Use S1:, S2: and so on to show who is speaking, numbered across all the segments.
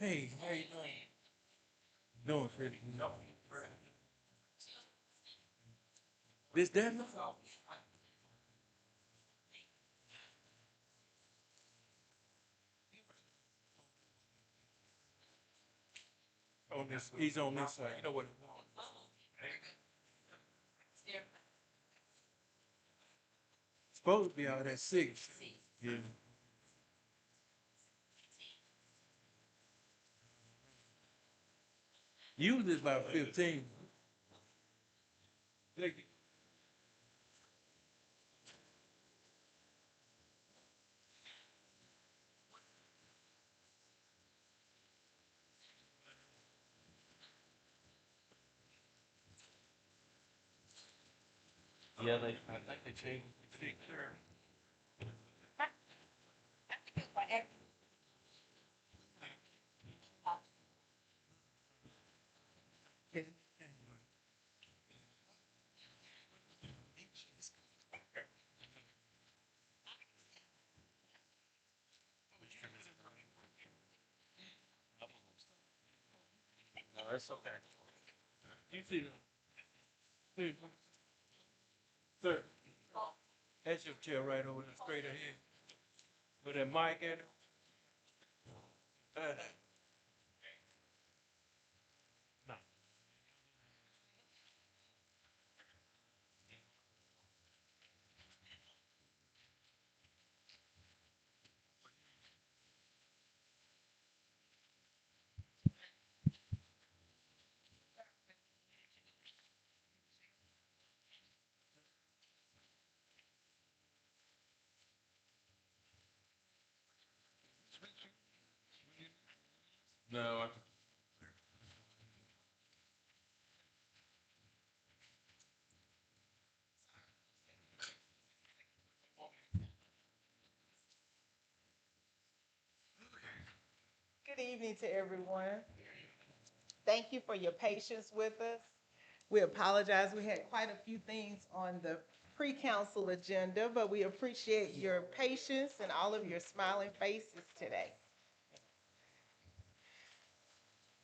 S1: Hey, how you doing? No, pretty. No. This that? On this, he's on this side. You know what? Supposed to be out at 6. Yeah. Usually it's about 15. Like, yeah, I think they changed the clear. No, that's okay. You see them? See, sir, that's your chair right over there, straight ahead. With that mic at it. Uh, no. No, I,
S2: Good evening to everyone. Thank you for your patience with us. We apologize. We had quite a few things on the pre-council agenda, but we appreciate your patience and all of your smiling faces today.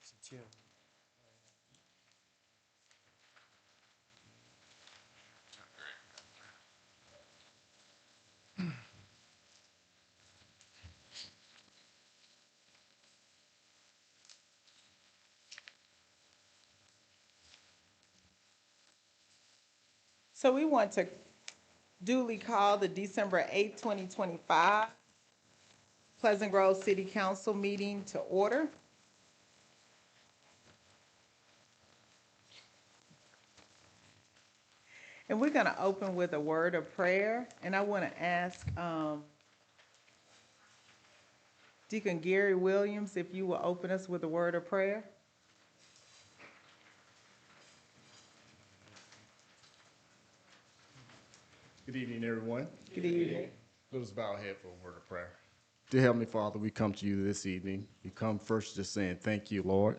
S1: it's a chair.
S2: So we want to duly call the December 8th, 2025 Pleasant Grove City Council meeting to order. And we're going to open with a word of prayer. And I want to ask Deacon Gary Williams if you will open us with a word of prayer.
S3: Good evening, everyone.
S2: Good evening.
S3: Let us bow our head for a word of prayer. Dear Heavenly Father, we come to you this evening. We come first just saying thank you, Lord.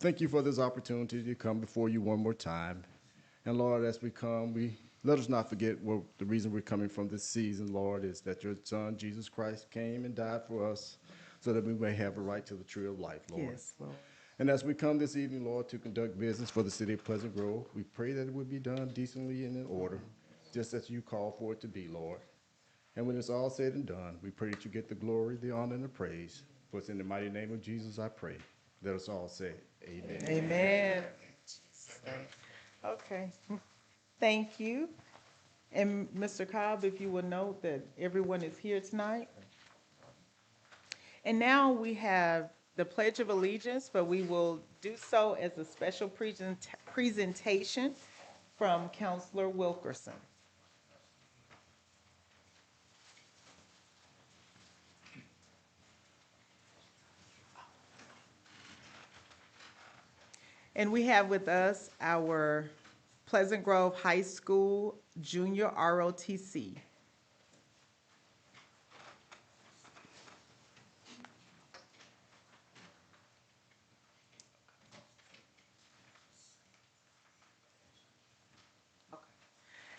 S3: Thank you for this opportunity to come before you one more time. And Lord, as we come, let us not forget what the reason we're coming from this season, Lord, is that your Son, Jesus Christ, came and died for us so that we may have a right to the tree of life, Lord.
S2: Yes, Lord.
S3: And as we come this evening, Lord, to conduct business for the city of Pleasant Grove, we pray that it would be done decently and in order, just as you call for it to be, Lord. And when it's all said and done, we pray that you get the glory, the honor, and the praise. For it's in the mighty name of Jesus I pray. Let us all say amen.
S2: Amen. Okay. Thank you. And Mr. Cobb, if you will note that everyone is here tonight. And now we have the Pledge of Allegiance, but we will do so as a special presentation from Counselor Wilkerson. And we have with us our Pleasant Grove High School Junior ROTC.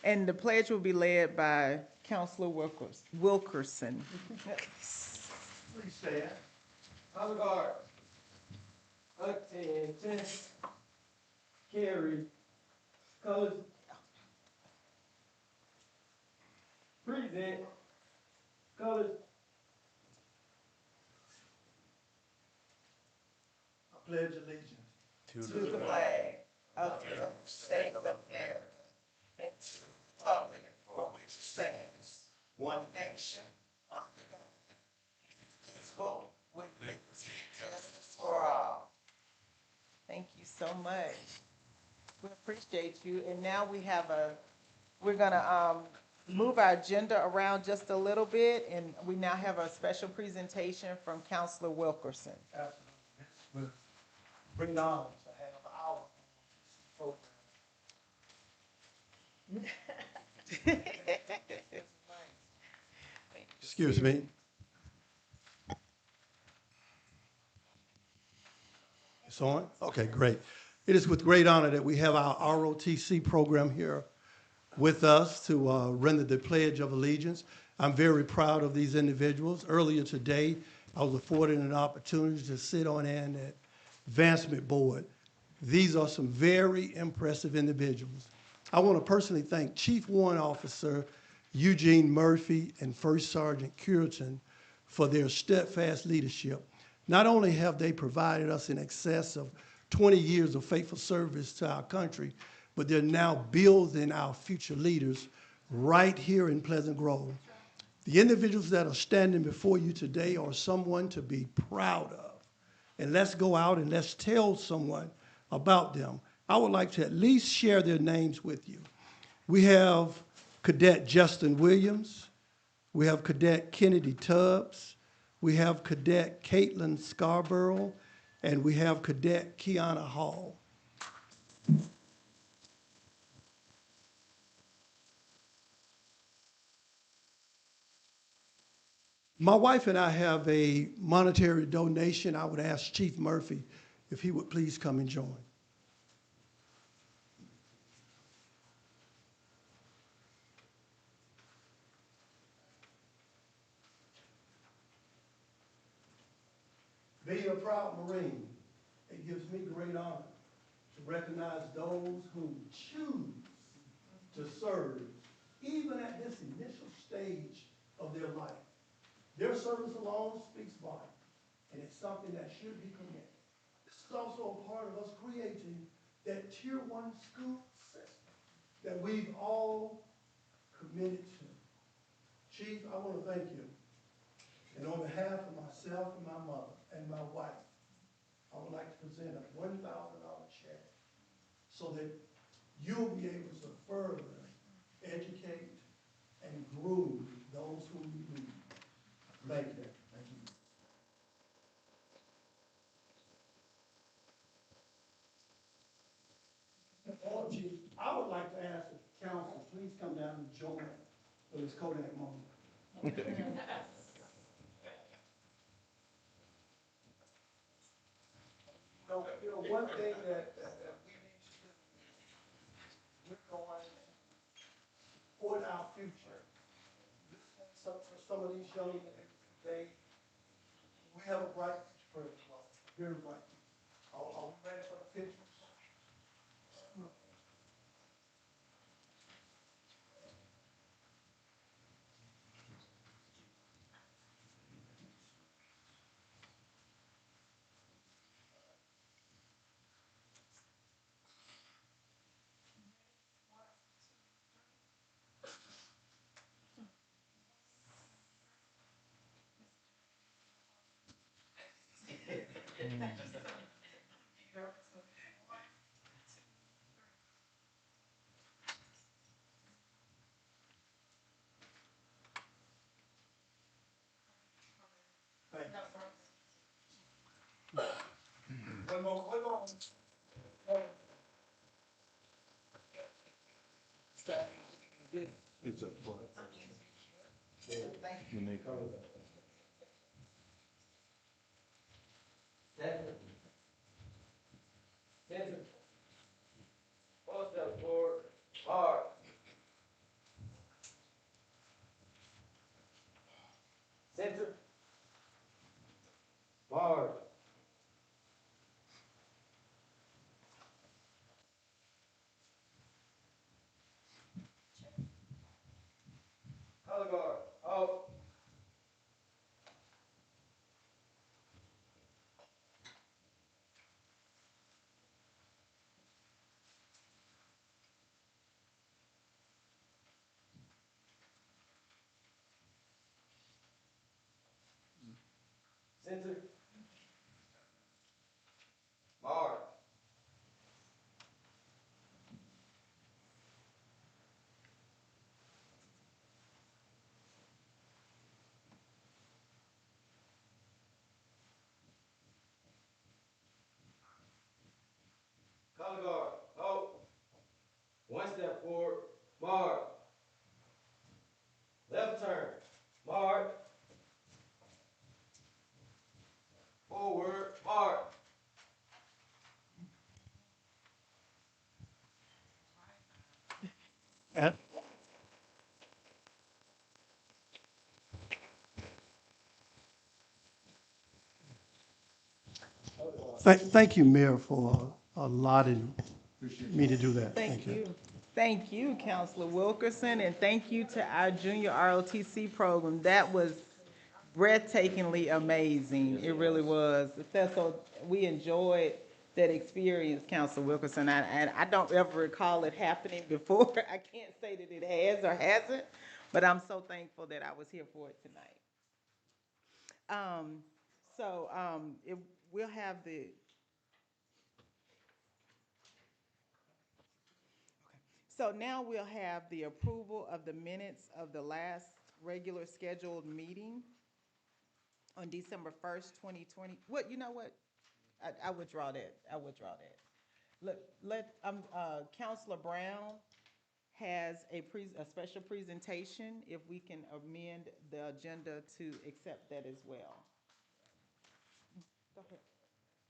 S2: And the pledge will be led by Counselor Wilkerson.
S1: Please stand. Honor guard. Attention. Carry. Colors. Present. Colors. I pledge allegiance
S2: To the flag of the state of America and to the republic for which it stands, one nation, under God, indivisible, with liberty and justice for all. Thank you so much. We appreciate you. And now we're gonna move our agenda around just a little bit, and we now have a special presentation from Counselor Wilkerson.
S1: with great honor to have our program. Excuse me. It's on? Okay, great. It is with great honor that we have our ROTC program here with us to render the Pledge of Allegiance. I'm very proud of these individuals. Earlier today, I was afforded an opportunity to sit on an advancement board. These are some very impressive individuals. I want to personally thank Chief Warrant Officer Eugene Murphy and First Sergeant Curtin for their steadfast leadership. Not only have they provided us in excess of 20 years of faithful service to our country, but they're now building our future leaders right here in Pleasant Grove. The individuals that are standing before you today are someone to be proud of. And let's go out and let's tell someone about them. I would like to at least share their names with you. We have Cadet Justin Williams. We have Cadet Kennedy Tubbs. We have Cadet Caitlin Scarborough. And we have Cadet Kiana Hall. My wife and I have a monetary donation. I would ask Chief Murphy if he would please come and join. Being a proud Marine, it gives me great honor to recognize those who choose to serve, even at this initial stage of their life. Their service alone speaks volumes, and it's something that should be commended. This is also a part of us creating that Tier 1 school system
S4: that we've all committed to. Chief, I want to thank you. And on behalf of myself and my mother and my wife, I would like to present a $1,000 check so that you'll be able to further educate and groom those whom you lead. Thank you. Thank you. Oh, Chief, I would like to ask the council, please come down and join for this Kodak moment. One thing that we need to do, we're going toward our future. Some of these young men, we have a bright future, very bright. Are we ready for the pictures? Thank you. One more, one more.
S1: It's a when they call it.
S5: Center. Post up forward. Hard. Center. Hard. Color guard. Out. Center. Hard. Color guard. Out. One step forward. Mark. Left turn. Mark. Forward. Mark.
S4: Thank you, Mayor, for allotting me to do that.
S2: Thank you. Thank you, Counselor Wilkerson, and thank you to our junior ROTC program. That was breathtakingly amazing. It really was. So we enjoyed that experience, Counselor Wilkerson, and I don't ever recall it happening before. I can't say that it has or hasn't, but I'm so thankful that I was here for it tonight. We'll have the. So now we'll have the approval of the minutes of the last regular scheduled meeting on December 1st, 2020. What, you know what? I withdraw that. I withdraw that. Counselor Brown has a special presentation, if we can amend the agenda to accept that as well. Go ahead.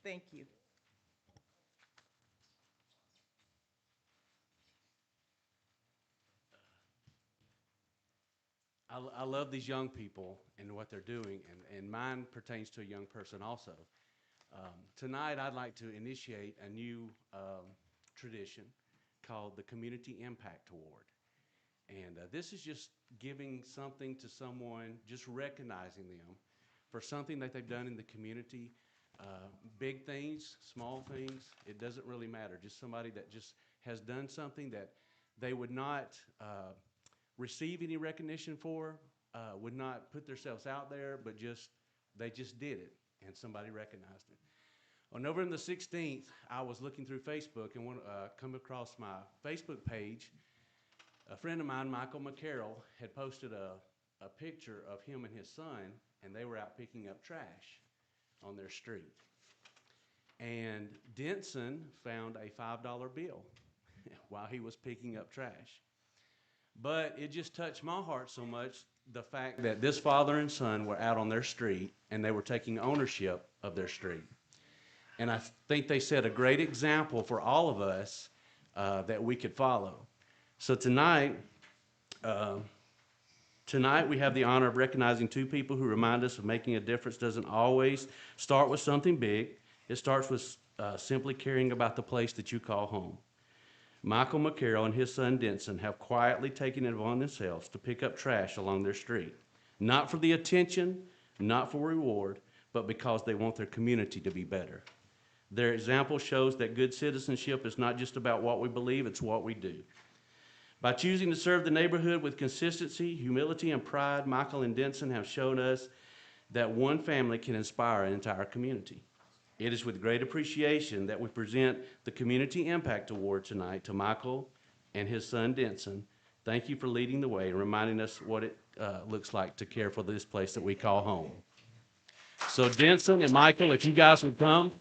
S2: Thank you.
S6: I love these young people and what they're doing, and mine pertains to a young person also. Tonight, I'd like to initiate a new tradition called the Community Impact Award. And this is just giving something to someone, just recognizing them for something that they've done in the community. Big things, small things, it doesn't really matter. Just somebody that just has done something that they would not receive any recognition for, would not put themselves out there, but they just did it, and somebody recognized it. On November the 16th, I was looking through Facebook and come across my Facebook page. A friend of mine, Michael McCarroll, had posted a picture of him and his son, and they were out picking up trash on their street. And Denson found a $5 bill while he was picking up trash. But it just touched my heart so much, the fact that this father and son were out on their street and they were taking ownership of their street. And I think they set a great example for all of us that we could follow. So tonight we have the honor of recognizing two people who remind us of making a difference doesn't always start with something big. It starts with simply caring about the place that you call home. Michael McCarroll and his son Denson have quietly taken it upon themselves to pick up trash along their street. Not for the attention, not for reward, but because they want their community to be better. Their example shows that good citizenship is not just about what we believe, it's what we do. By choosing to serve the neighborhood with consistency, humility, and pride, Michael and Denson have shown us that one family can inspire an entire community. It is with great appreciation that we present the Community Impact Award tonight to Michael and his son Denson. Thank you for leading the way and reminding us what it looks like to care for this place that we call home. So Denson and Michael, if you guys would come.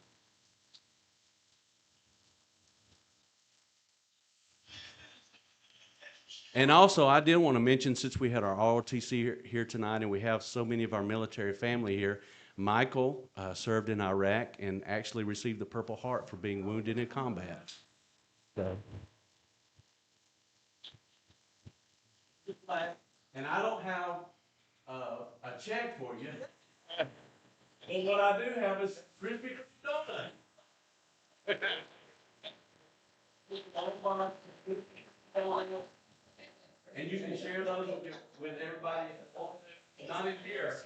S6: And also, I did want to mention, since we had our ROTC here tonight and we have so many of our military family here, Michael served in Iraq and actually received the Purple Heart for being wounded in combat. So. And I don't have a check for you, but what I do have is Krispy Kreme donut. And you can share those with everybody, not in here.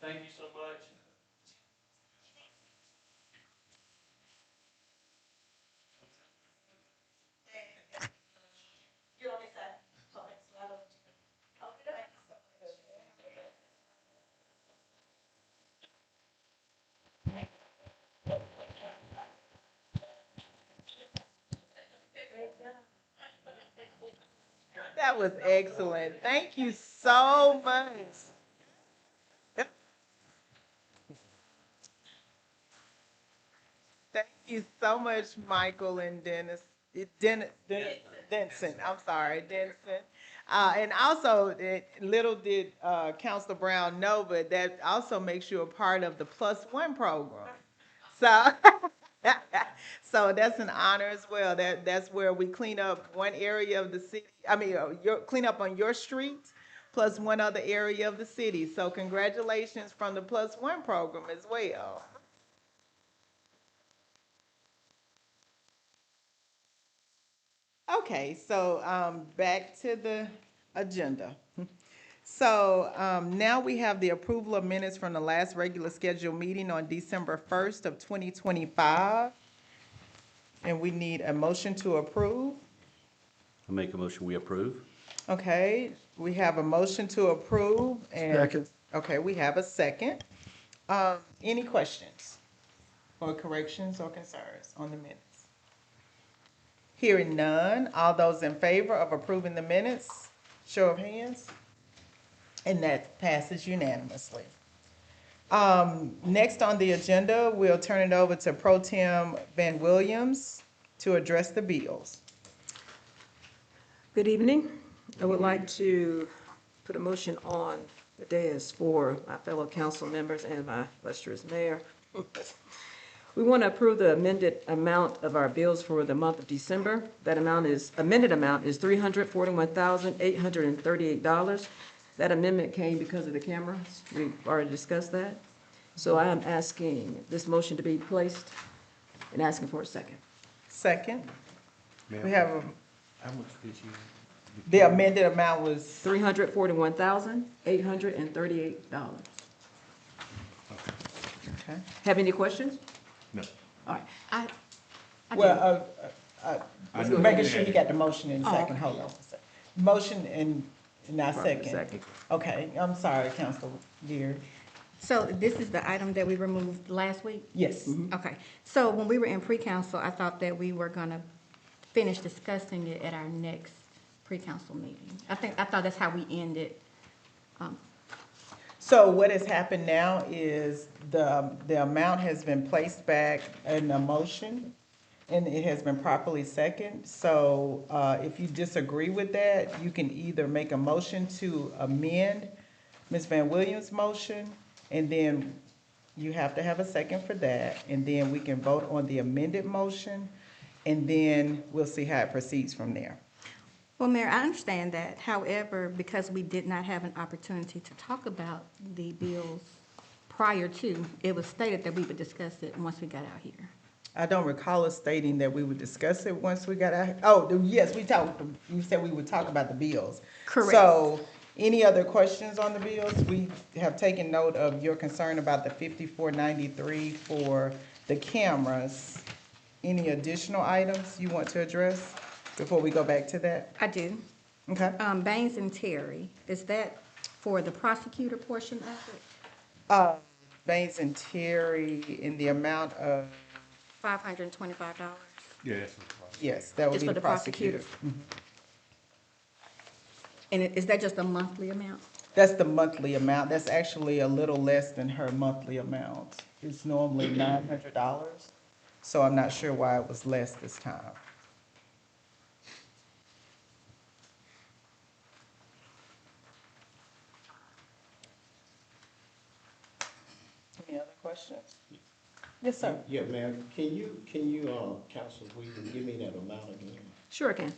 S6: Thank you so much.
S2: That was excellent. Thank you so much. Thank you so much, Michael and Denson. I'm sorry, Denson. And also, little did Counselor Brown know, but that also makes you a part of the +1 program. So, so that's an honor as well. That's where we clean up one area of the city. I mean, clean up on your street, plus one other area of the city. So congratulations from the +1 program as well. Okay, so back to the agenda. So now we have the approval of minutes from the last regular scheduled meeting on December 1st of 2025. And we need a motion to approve.
S6: I make a motion, we approve.
S2: Okay, we have a motion to approve and.
S3: Second.
S2: Okay, we have a second. Any questions or corrections or concerns on the minutes? Hearing none, all those in favor of approving the minutes, show of hands. And that passes unanimously. Next on the agenda, we'll turn it over to Pro Tem Van Williams to address the bills.
S7: Good evening. I would like to put a motion on the dais for my fellow council members and my illustrious mayor. We want to approve the amended amount of our bills for the month of December. That amended amount is $341,838. That amendment came because of the cameras. We've already discussed that. So I am asking this motion to be placed and asking for a second.
S2: Second,
S6: Ma'am,
S2: we have,
S6: how much did you?
S2: the amended amount was,
S7: $341,838.
S2: okay.
S7: Have any questions?
S6: No.
S7: All right. I do.
S2: Well,
S1: I know
S2: making
S1: you
S2: sure
S1: had
S2: you
S1: it.
S2: got the motion in
S7: Oh,
S2: second, hold on. a sec. Motion and not
S7: Properly
S2: second.
S7: second.
S2: Okay, I'm sorry, Council Gear.
S8: So this is the item that we removed last week?
S2: Yes.
S8: Okay, so when we were in pre-council, I thought that we were gonna finish discussing it at our next pre-council meeting. I thought that's how we ended.
S2: So what has happened now is the amount has been placed back in a motion, and it has been properly second. So, if you disagree with that, you can either make a motion to amend Ms. Van Williams' motion, and then you have to have a second for that, and then we can vote on the amended motion, and then we'll see how it proceeds from there.
S8: Well, Mayor, I understand that. However, because we did not have an opportunity to talk about the bills prior to, it was stated that we would discuss it once we got out here.
S2: I don't recall us stating that we would discuss it once we got out. Oh, yes, we talked, you said we would talk about the bills.
S8: Correct.
S2: So, any other questions on the bills? We have taken note of your concern about the 5493 for the cameras. Any additional items you want to address before we go back to that?
S8: I do.
S2: Okay.
S8: Baines and Terry, is that for the prosecutor portion of it?
S2: Baines and Terry in the amount of,
S8: $525?
S1: Yeah, that's what it was.
S2: yes, that would
S8: Just
S2: be
S8: for
S2: the
S8: the prosecutor?
S2: prosecutor.
S8: And is that just a monthly amount?
S2: That's the monthly amount. That's actually a little less than her monthly amount. It's normally $900, so I'm not sure why it was less this time. Any other questions? Yes, sir.
S9: Yeah, ma'am, can you, Council Weaver, give me that amount again?
S7: Sure can.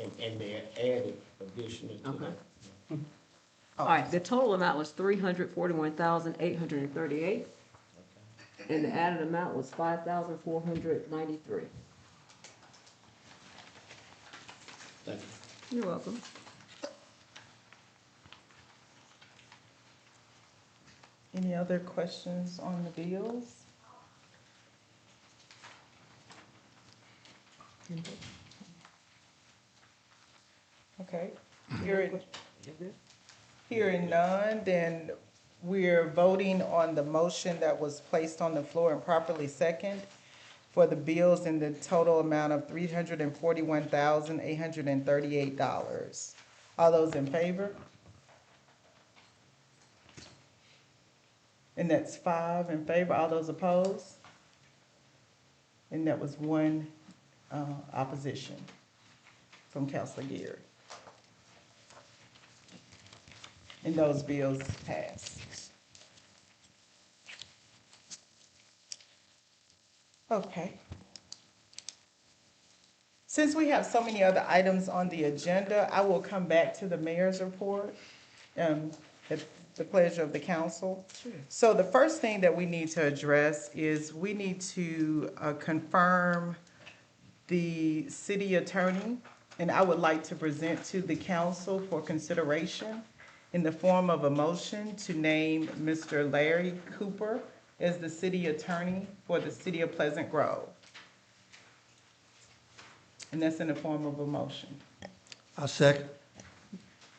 S9: And the added additional to
S7: Okay.
S9: that?
S7: All right, the total amount was 341,838, and the added amount was 5,493.
S9: Thank you.
S7: You're welcome.
S2: Any other questions on the bills? Okay, hearing none, then we're voting on the motion that was placed on the floor and properly second for the bills in the total amount of $341,838. All those in favor? And that's 5 in favor. All those opposed? And that was 1 opposition from Councilor Geary. And those bills pass. Okay. Since we have so many other items on the agenda, I will come back to the mayor's report, at the pleasure of the council.
S7: Sure.
S2: So the first thing that we need to address is we need to confirm the city attorney, and I would like to present to the council for consideration in the form of a motion to name Mr. Larry Cooper as the city attorney for the city of Pleasant Grove. And that's in the form of a motion.
S4: I second.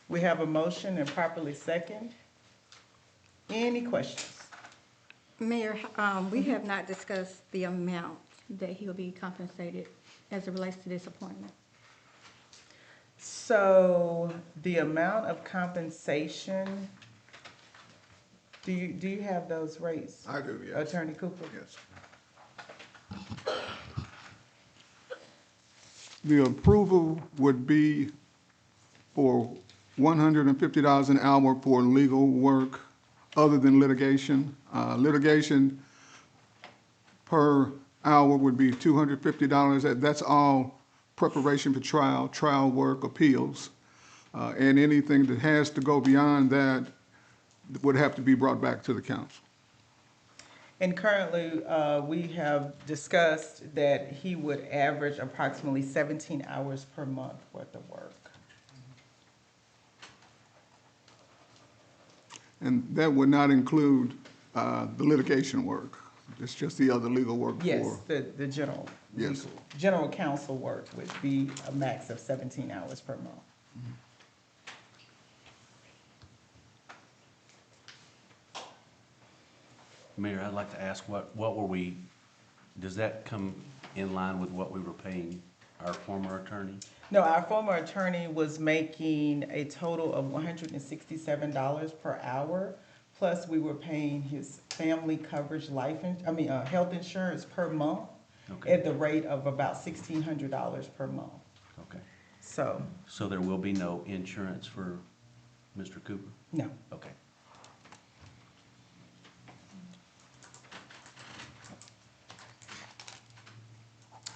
S2: We have a motion and properly second. Any questions?
S8: Mayor, we have not discussed the amount that he'll be compensated as it relates to this appointment.
S2: So the amount of compensation, do you have those rates?
S10: I do, yes.
S2: Attorney Cooper?
S10: Yes. The approval would be for $150 an hour for legal work other than litigation. Litigation per hour would be $250. That's all preparation for trial work, appeals. And anything that has to go beyond that would have to be brought back to the council.
S2: And currently, we have discussed that he would average approximately 17 hours per month worth of work.
S10: And that would not include the litigation work. It's just the other legal work for?
S2: Yes, the general.
S10: Yes.
S2: General counsel work would be a max of 17 hours per month.
S6: Mayor, I'd like to ask, what were we, does that come in line with what we were paying our former attorney?
S2: No, our former attorney was making a total of $167 per hour, plus we were paying his family coverage health insurance per month
S6: Okay.
S2: at the rate of about $1,600 per month.
S6: Okay.
S2: So,
S6: So there will be no insurance for Mr. Cooper?
S2: no.
S6: Okay.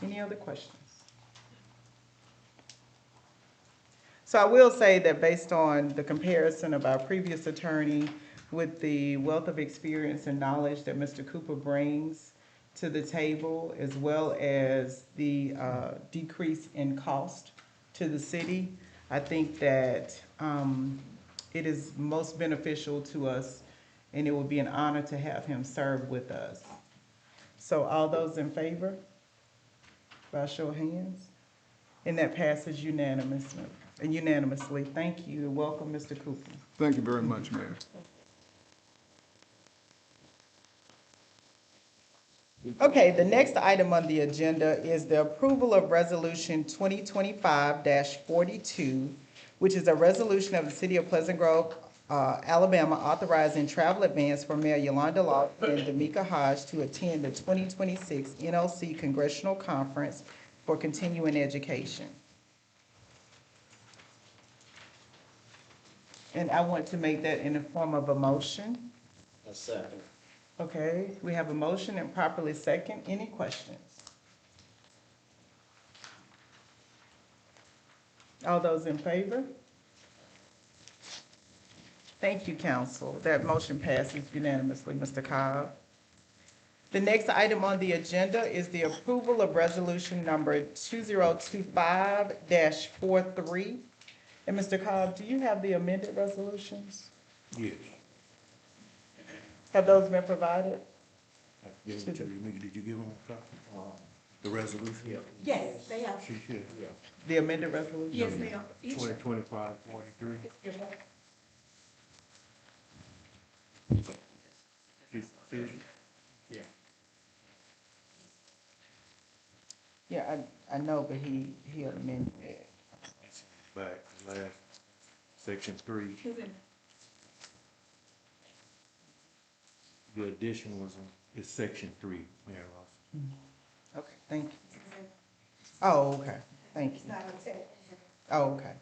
S2: Any other questions? So I will say that based on the comparison of our previous attorney with the wealth of experience and knowledge that Mr. Cooper brings to the table, as well as the decrease in cost to the city, I think that it is most beneficial to us, and it will be an honor to have him serve with us. So all those in favor? By show of hands. And that passes unanimously. Thank you, and welcome, Mr. Cooper.
S10: Thank you very much, Mayor.
S2: Okay, the next item on the agenda is the approval of Resolution 2025-42, which is a resolution of the City of Pleasant Grove, Alabama, authorizing travel advance for Mayor Yolanda Lawson and D'Amica Hodge to attend the 2026 NLC Congressional Conference for Continuing Education. And I want to make that in the form of a motion.
S9: A second.
S2: Okay, we have a motion and properly second. Any questions? All those in favor? Thank you, council. That motion passes unanimously, Mr. Cobb. The next item on the agenda is the approval of resolution number 2025-43. And Mr. Cobb, do you have the amended resolutions?
S1: Yes.
S2: Have those been provided?
S1: Did you give them a copy? The resolution? Yeah.
S8: Yes, they are.
S1: She should, yeah.
S2: The amended resolution?
S8: Yes, ma'am.
S1: 2025-43. Yeah.
S2: Yeah, I know, but he amended it.
S1: Back, last, section 3. The addition was is section 3, Mayor Ross.
S2: Okay, thank you. Oh, okay, thank you. Oh, okay.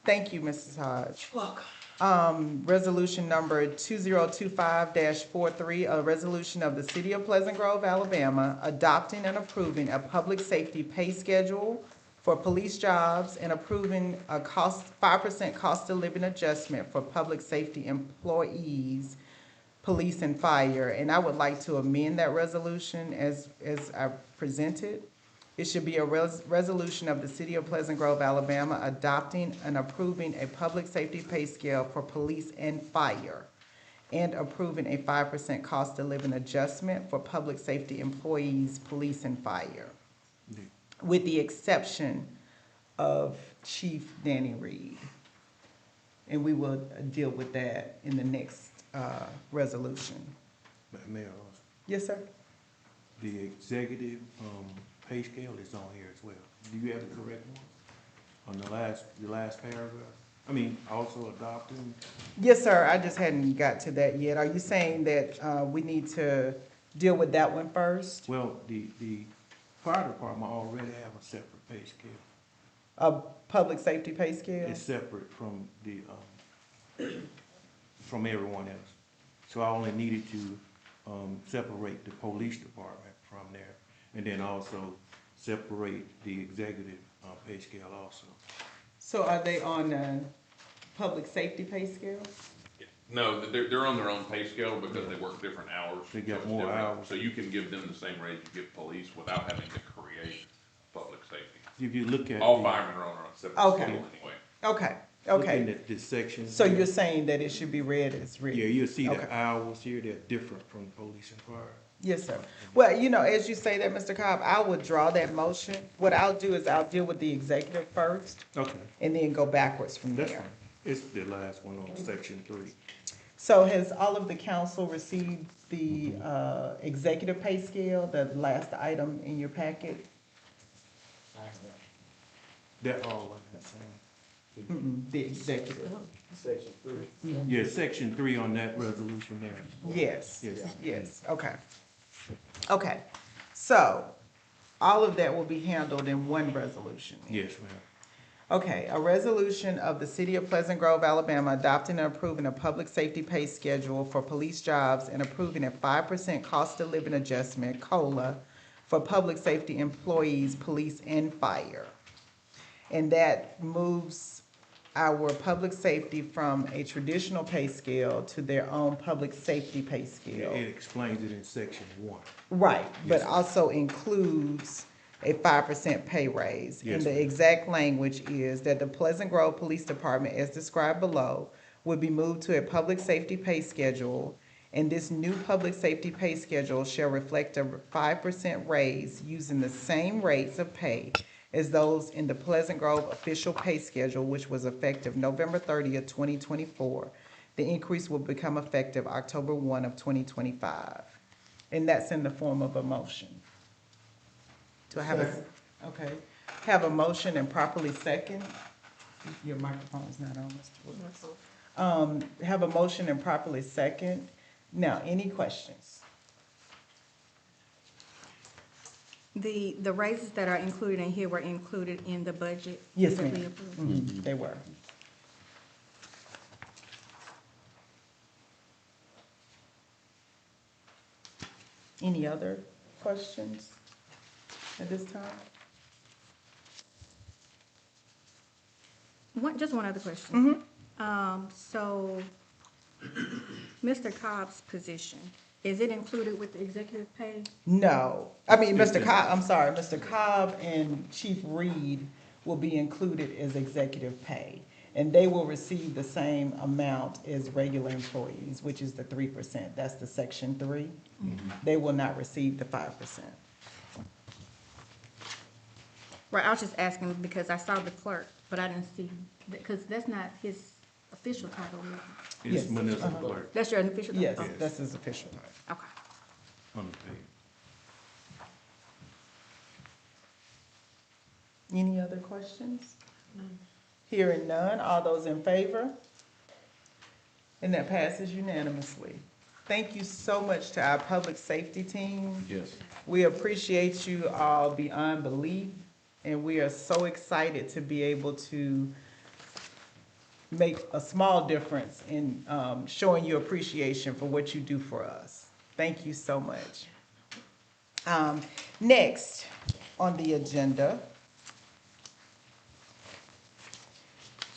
S2: Thank you, Mrs. Hodge.
S8: Welcome.
S2: Resolution number 2025-43, a resolution of the City of Pleasant Grove, Alabama, adopting and approving a public safety pay schedule for police jobs and approving a 5% cost of living adjustment for public safety employees, police and fire. And I would like to amend that resolution as I presented. It should be a resolution of the City of Pleasant Grove, Alabama, adopting and approving a public safety pay scale for police and fire, and approving a 5% cost of living adjustment for public safety employees, police and fire, with the exception of Chief Danny Reed. And we will deal with that in the next resolution.
S1: Mayor Ross,
S2: Yes, sir?
S1: the executive pay scale is on here as well. Do you have the correct one? On the last paragraph? I mean, also adopting?
S2: Yes, sir. I just hadn't got to that yet. Are you saying that we need to deal with that one first?
S1: Well, the fire department already have a separate pay scale.
S2: A public safety pay scale?
S1: It's separate from the, from everyone else. So I only needed to separate the police department from there, and then also separate the executive pay scale also.
S2: So are they on a public safety pay scale?
S11: No, they're on their own pay scale because they work different hours.
S1: They get
S11: So it's
S1: more
S11: different.
S1: hours.
S11: So you can give them the same raise you give police without having to create public safety.
S1: If you look at
S11: All
S1: the-
S11: firemen are on a separate
S2: Okay.
S11: scale anyway.
S2: Okay, Okay.
S12: Looking at this section.
S2: So
S12: here.
S2: you're saying that it should be read as written?
S12: Yeah, you'll see
S2: Okay.
S12: the hours here, they're different from police and fire.
S2: Yes, sir. Well, you know, as you say that, Mr. Cobb, I would draw that motion. What I'll do is I'll deal with the executive first
S12: Okay,
S2: and then go backwards from
S12: that's
S2: there.
S12: fine. It's the last one on section 3.
S2: So has all of the council received the executive pay scale, the last item in your packet?
S12: They're all on that same.
S2: The executive.
S9: Section 3.
S12: Yeah, section 3 on that resolution there.
S2: Yes,
S12: Yes.
S2: yes, okay. Okay, so all of that will be handled in one resolution.
S12: Yes, ma'am.
S2: Okay, a resolution of the City of Pleasant Grove, Alabama, adopting and approving a public safety pay schedule for police jobs and approving a 5% cost of living adjustment, COLA, for public safety employees, police and fire. And that moves our public safety from a traditional pay scale to their own public safety pay scale.
S12: It explains it in section 1.
S2: Right, but
S12: Yes, sir.
S2: also includes a 5% pay raise.
S12: Yes,
S2: And the
S12: ma'am.
S2: exact language is that the Pleasant Grove Police Department, as described below, would be moved to a public safety pay schedule, and this new public safety pay schedule shall reflect a 5% raise using the same rates of pay as those in the Pleasant Grove official pay schedule, which was effective November 30th, 2024. The increase will become effective October 1 of 2025. And that's in the form of a motion. Do I have a, okay, have a motion and properly second? Your microphone is not on, Mr. Williams. Have a motion and properly second. Now, any questions?
S8: The raises that are included in here were included in the budget?
S2: Yes,
S8: that we
S2: ma'am.
S8: approved?
S2: They were. Any other questions at this time?
S8: Just one other question. So, Mr. Cobb's position, is it included with the executive pay?
S2: No, I mean,
S12: It's
S2: Mr.
S12: in-
S2: Cobb, I'm sorry, Mr. Cobb and Chief Reed will be included as executive pay. And they will receive the same amount as regular employees, which is the 3%. That's the section 3. They will not receive the 5%.
S8: Right, I was just asking because I saw the clerk, but I didn't see, because that's not his official title, is it?
S2: Yes,
S12: It's municipal clerk
S8: That's your official title?
S2: Yes,
S8: Oh,
S2: that's his official title.
S8: okay.
S12: on the page.
S2: Any other questions? Hearing none, all those in favor? And that passes unanimously. Thank you so much to our public safety team.
S12: Yes.
S2: We appreciate you all beyond belief, and we are so excited to be able to make a small difference in showing you appreciation for what you do for us. Thank you so much. Next on the agenda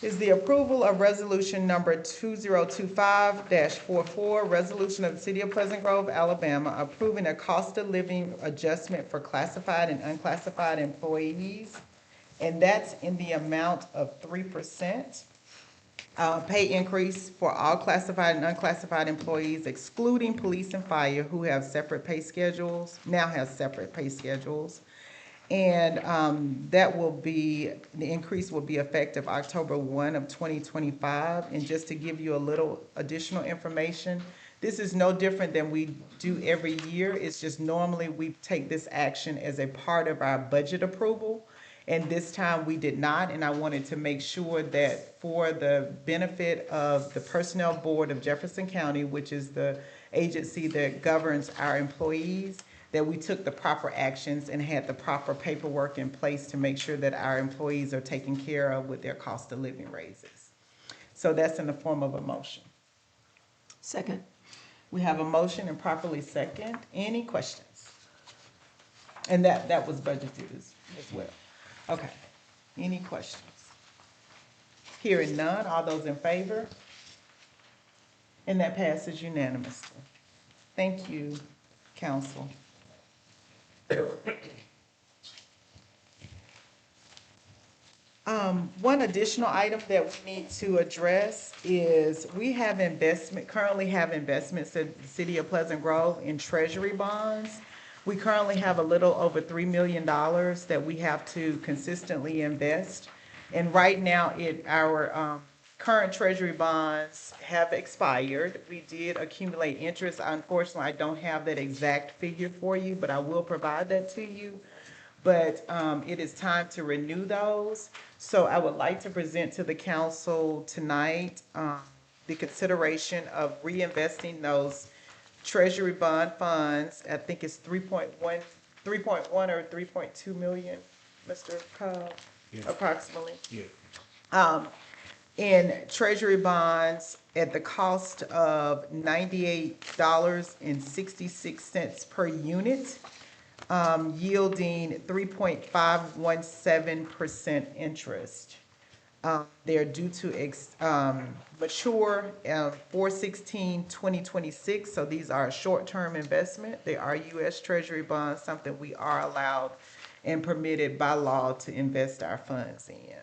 S2: is the approval of resolution number 2025-44, resolution of the City of Pleasant Grove, Alabama, approving a cost of living adjustment for classified and unclassified employees. And that's in the amount of 3%. Pay increase for all classified and unclassified employees, excluding police and fire, who have separate pay schedules, now have separate pay schedules. And that will be, the increase will be effective October 1 of 2025. And just to give you a little additional information, this is no different than we do every year. It's just normally we take this action as a part of our budget approval. And this time we did not, and I wanted to make sure that for the benefit of the Personnel Board of Jefferson County, which is the agency that governs our employees, that we took the proper actions and had the proper paperwork in place to make sure that our employees are taken care of with their cost of living raises. So that's in the form of a motion.
S7: Second.
S2: We have a motion and properly second. Any questions? And that was budgeted as well. Okay. Any questions? Hearing none, all those in favor? And that passes unanimously. Thank you, council. One additional item that we need to address is we currently have investments in the city of Pleasant Grove in treasury bonds. We currently have a little over $3 million that we have to consistently invest. And right now, our current treasury bonds have expired. We did accumulate interest. Unfortunately, I don't have that exact figure for you, but I will provide that to you. But it is time to renew those. So I would like to present to the council tonight the consideration of reinvesting those treasury bond funds. I think it's 3.1 or 3.2 million, Mr. Cobb,
S12: Yeah.
S2: approximately.
S12: Yeah.
S2: In treasury bonds at the cost of $98.66 per unit, yielding 3.517% interest. They're due to mature 4/16/2026, so these are a short-term investment. They are U.S. Treasury bonds, something we are allowed and permitted by law to invest our funds in.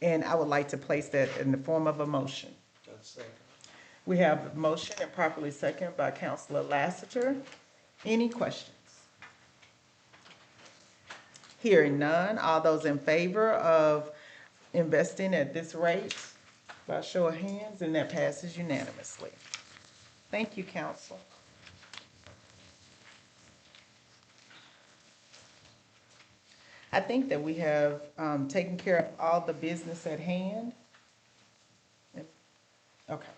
S2: And I would like to place that in the form of a motion. We have a motion and properly seconded by Councilor Lassiter. Any questions? Hearing none, all those in favor of investing at this rate, by show of hands, and that passes unanimously. Thank you, council. I think that we have taken care of all the business at hand. Okay.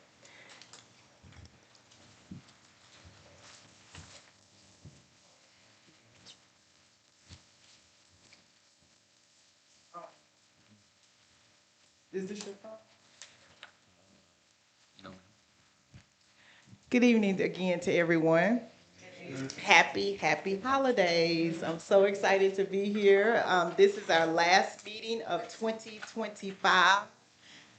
S2: Is this your phone? No. Good evening again to everyone. Happy holidays. I'm so excited to be here. This is our last meeting of 2025.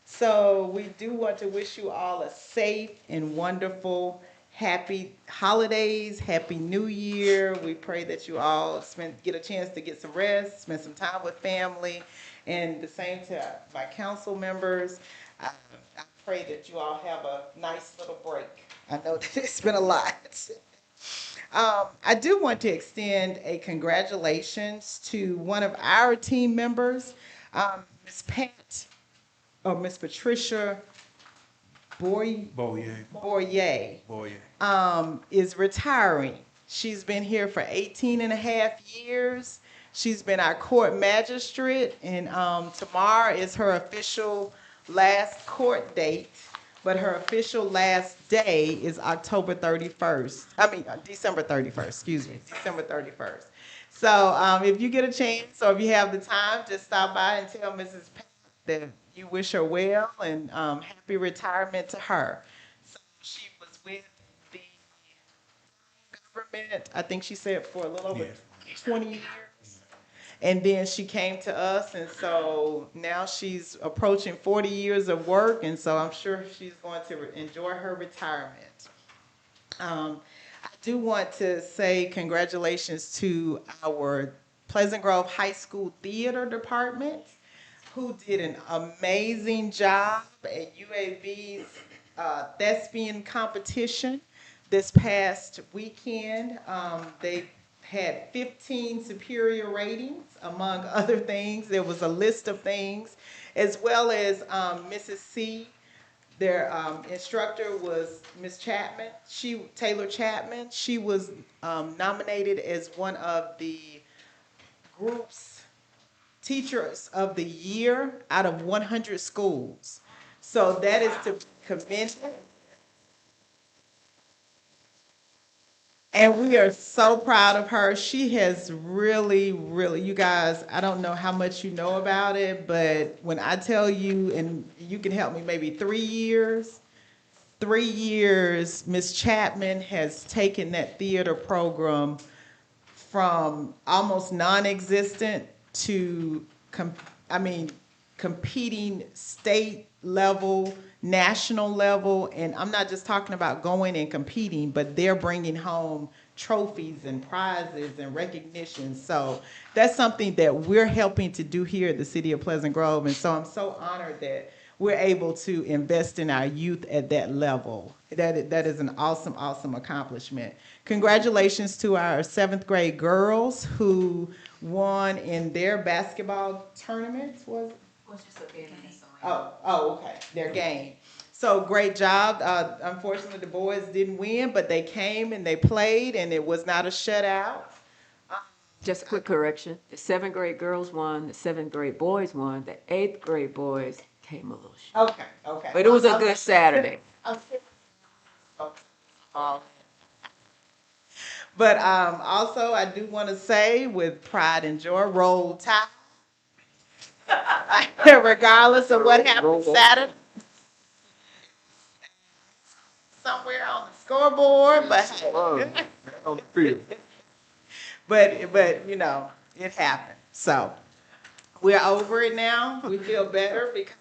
S2: So we do want to wish you all a safe and wonderful, happy holidays, happy new year. We pray that you all get a chance to get some rest, spend some time with family, and the same to my council members. I pray that you all have a nice little break. I know that it's been a lot. I do want to extend a congratulations to one of our team members, Miss Patricia Boyer is retiring. She's been here for 18 and a half years. She's been our court magistrate, and tomorrow is her official last court date, but her official last day is December 31st, excuse me, December 31st. So if you get a chance or if you have the time, just stop by and tell Mrs. Pat that you wish her well and happy retirement to her. So she was with the government, I think she said for a little over 20 years. And then she came to us, and so now she's approaching 40 years of work, and so I'm sure she's going to enjoy her retirement. I do want to say congratulations to our Pleasant Grove High School Theater Department, who did an amazing job at UAB's thespian competition this past weekend. They had 15 superior ratings, among other things. There was a list of things, as well as Mrs. C. Their instructor was Miss Chapman, Taylor Chapman. She was nominated as one of the group's Teachers of the Year out of 100 schools. So that is to commend her. And we are so proud of her. She has really, you guys, I don't know how much you know about it, but when I tell you, and you can help me, maybe 3 years, Miss Chapman has taken that theater program from almost non-existent to, competing state level, national level, and I'm not just talking about going and competing, but they're bringing home trophies and prizes and recognition. So that's something that we're helping to do here at the City of Pleasant Grove. And so I'm so honored that we're able to invest in our youth at that level. That is an awesome, awesome accomplishment. Congratulations to our 7th grade girls who won in their basketball tournament, was it? Oh, okay, their game. So great job. Unfortunately, the boys didn't win, but they came and they played, and it was not a shutout.
S7: Just a quick correction. The 7th grade girls won, the 7th grade boys won, the 8th grade boys came a little short.
S2: Okay, okay.
S7: But it was a good Saturday.
S2: But also, I do want to say with pride and joy, roll tide. Regardless of what happened Saturday. Somewhere on the scoreboard, but
S10: On the field.
S2: but you know, it happened. So we're over it now. We feel better because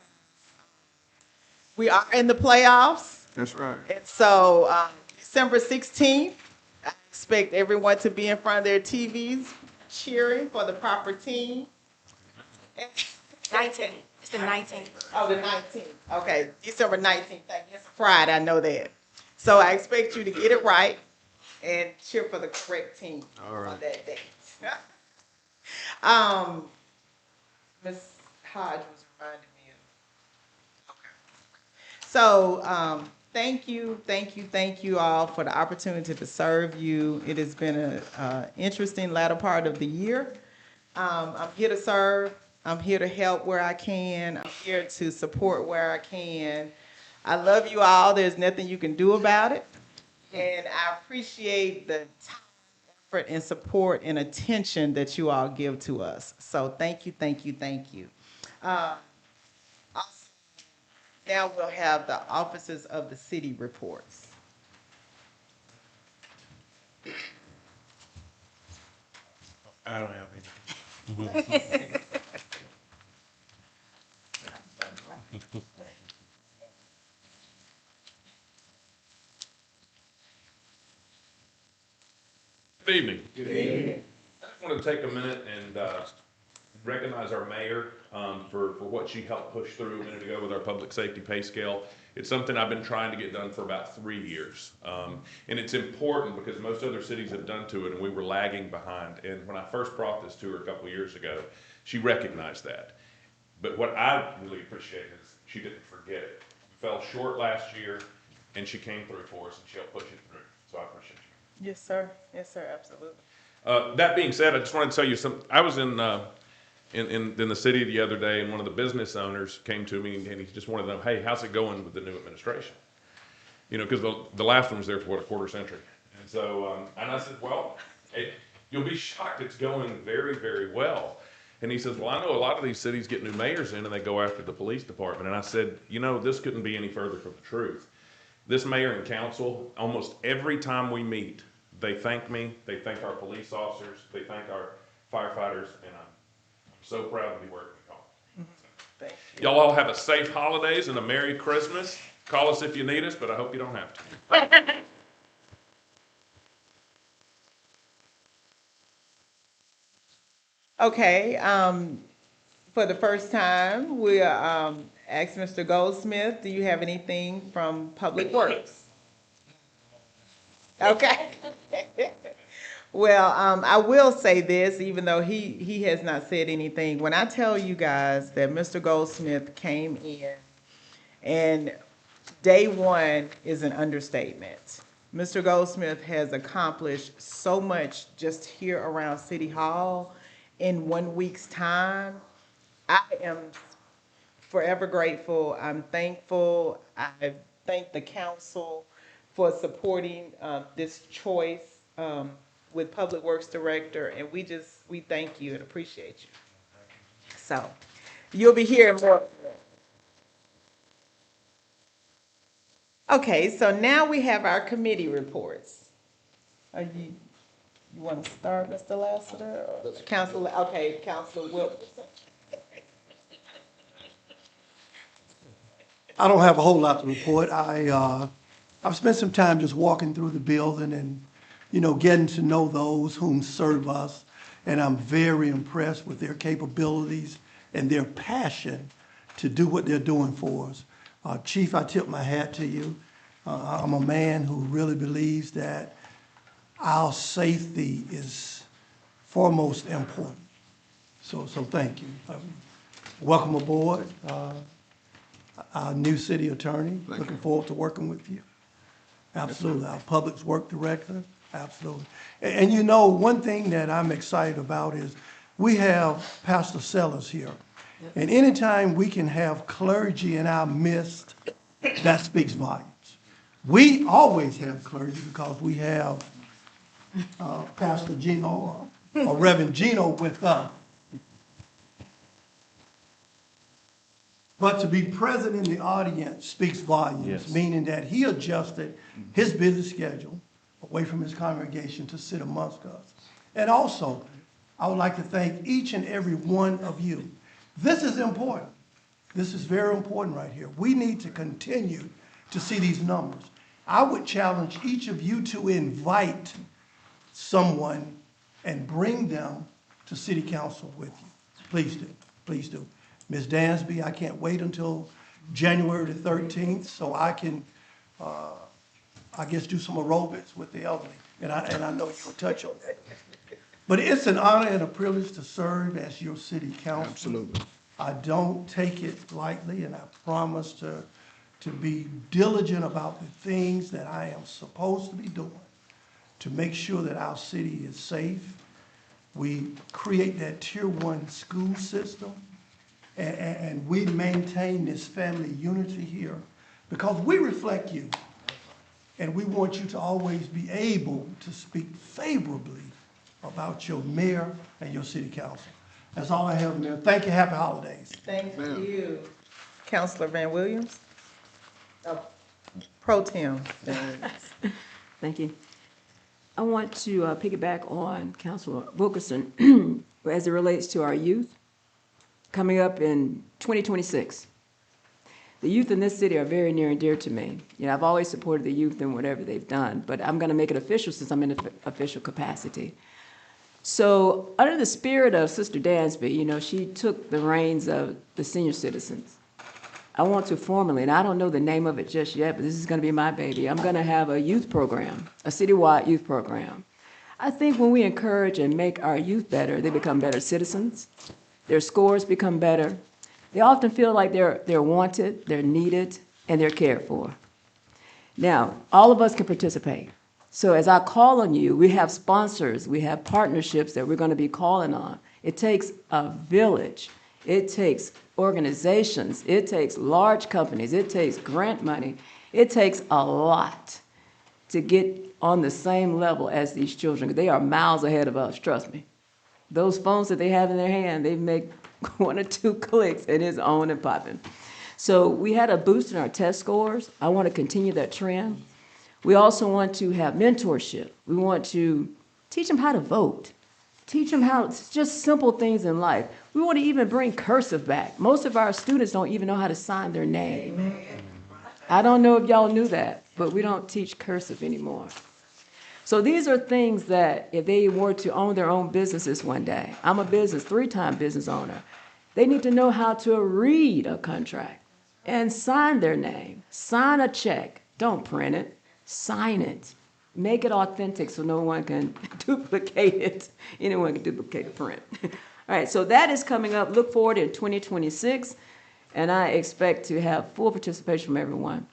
S2: we are in the playoffs.
S10: That's right.
S2: And so December 16th, I expect everyone to be in front of their TVs cheering for the proper team.
S8: 19th. It's the 19th.
S2: Oh, the 19th. Okay, December 19th. Thank you. It's Friday, I know that. So I expect you to get it right and cheer for the correct team on that day. Ms. Hodge was reminding me of. Okay. So thank you all for the opportunity to serve you. It has been an interesting latter part of the year. I'm here to serve. I'm here to help where I can. I'm here to support where I can. I love you all. There's nothing you can do about it. And I appreciate the time, effort, and support and attention that you all give to us. So thank you, thank you, thank you. Also, now we'll have the officers of the city reports.
S12: I don't have any.
S11: Good evening. Good evening. I just wanted to take a minute and recognize our mayor for what she helped push through a minute ago with our public safety pay scale. It's something I've been trying to get done for about 3 years. And it's important because most other cities have done to it and we were lagging behind. And when I first brought this to her a couple of years ago, she recognized that. But what I really appreciate is she didn't forget it. We fell short last year and she came through for us and she helped push it through. So I appreciate you.
S2: Yes, sir. Yes, sir. Absolutely.
S11: That being said, I just wanted to tell you something. I was in the city the other day, and one of the business owners came to me, and he just wanted to know, hey, how's it going with the new administration? You know, because the last one was there for, what, a quarter century. And so, and I said, well, you'll be shocked. It's going very, very well. And he says, well, I know a lot of these cities get new mayors in, and they go after the police department. And I said, you know, this couldn't be any further from the truth. This mayor and council, almost every time we meet, they thank me, they thank our police officers, they thank our firefighters, and I'm so proud to be working with y'all.
S2: Thank you.
S11: Y'all all have a safe holidays and a Merry Christmas. Call us if you need us, but I hope you don't have to.
S2: Okay, for the first time, we'll ask Mr. Goldsmith, do you have anything from Public Works? Okay. Well, I will say this, even though he has not said anything. When I tell you guys that Mr. Goldsmith came in and day one is an understatement. Mr. Goldsmith has accomplished so much just here around City Hall in 1 week's time. I am forever grateful. I'm thankful. I thank the council for supporting this choice with Public Works Director, and we thank you and appreciate you. So, you'll be hearing more. Okay, so now we have our committee reports. You want to start, Mr. Lassiter? Or Council, okay, Council Wilkerson.
S4: I don't have a whole lot to report. I've spent some time just walking through the building and getting to know those whom serve us. And I'm very impressed with their capabilities and their passion to do what they're doing for us. Chief, I tip my hat to you. I'm a man who really believes that our safety is foremost important. So thank you. Welcome aboard, our new city attorney. Looking forward to working with you. Absolutely. Our Public Works Director, absolutely. And one thing that I'm excited about is we have Pastor Sellers here. And anytime we can have clergy in our midst, that speaks volumes. We always have clergy because we have Pastor Gino or Reverend Gino with us. But to be present in the audience speaks volumes,
S3: Yes.
S4: meaning that he adjusted his busy schedule away from his congregation to sit amongst us. And also, I would like to thank each and every one of you. This is important. This is very important right here. We need to continue to see these numbers. I would challenge each of you to invite someone and bring them to city council with you. Please do, please do. Ms. Dansby, I can't wait until January the 13th so I can, I guess, do some aerobics with the elderly. And I know you'll touch on that. But it's an honor and a privilege to serve as your city councilor.
S3: Absolutely.
S4: I don't take it lightly, and I promise to be diligent about the things that I am supposed to be doing to make sure that our city is safe. We create that Tier 1 school system, and we maintain this family unity here because we reflect you. And we want you to always be able to speak favorably about your mayor and your city council. That's all I have, Mayor. Thank you. Happy holidays.
S2: Thank you. Councilor Van Williams? Pro Tem.
S7: Thank you. I want to piggyback on Councilor Wilkerson as it relates to our youth coming up in 2026. The youth in this city are very near and dear to me. I've always supported the youth in whatever they've done, but I'm going to make it official since I'm in an official capacity. So under the spirit of Sister Dansby, she took the reins of the senior citizens. I want to formally, and I don't know the name of it just yet, but this is going to be my baby. I'm going to have a youth program, a citywide youth program. I think when we encourage and make our youth better, they become better citizens. Their scores become better. They often feel like they're wanted, they're needed, and they're cared for. Now, all of us can participate. So as I call on you, we have sponsors, we have partnerships that we're going to be calling on. It takes a village. It takes organizations. It takes large companies. It takes grant money. It takes a lot to get on the same level as these children. They are miles ahead of us, trust me. Those phones that they have in their hand, they make 1 or 2 clicks and it's on and popping. So we had a boost in our test scores. I want to continue that trend. We also want to have mentorship. We want to teach them how to vote. Teach them how, just simple things in life. We want to even bring cursive back. Most of our students don't even know how to sign their name. Amen. I don't know if y'all knew that, but we don't teach cursive anymore. So these are things that if they were to own their own businesses one day, I'm a 3-time business owner, they need to know how to read a contract and sign their name, sign a check. Don't print it, sign it. Make it authentic so no one can duplicate it. Anyone can duplicate a print. All right, so that is coming up. Look forward in 2026, and I expect to have full participation from everyone.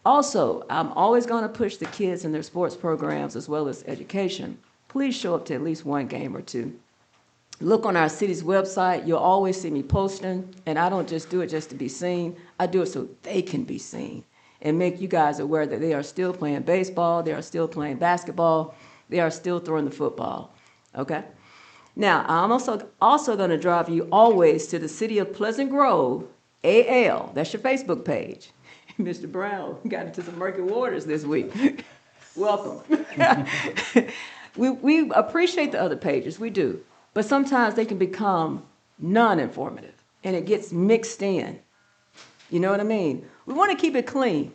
S7: Also, I'm always going to push the kids in their sports programs as well as education. Please show up to at least one game or two. Look on our city's website. You'll always see me posting, and I don't just do it just to be seen. I do it so they can be seen and make you guys aware that they are still playing baseball, they are still playing basketball, they are still throwing the football, okay? Now, I'm also going to drive you always to the City of Pleasant Grove, AL. That's your Facebook page. Mr. Brown got into some murky waters this week. Welcome. We appreciate the other pages, we do. But sometimes they can become non-informative, and it gets mixed in. You know what I mean? We want to keep it clean.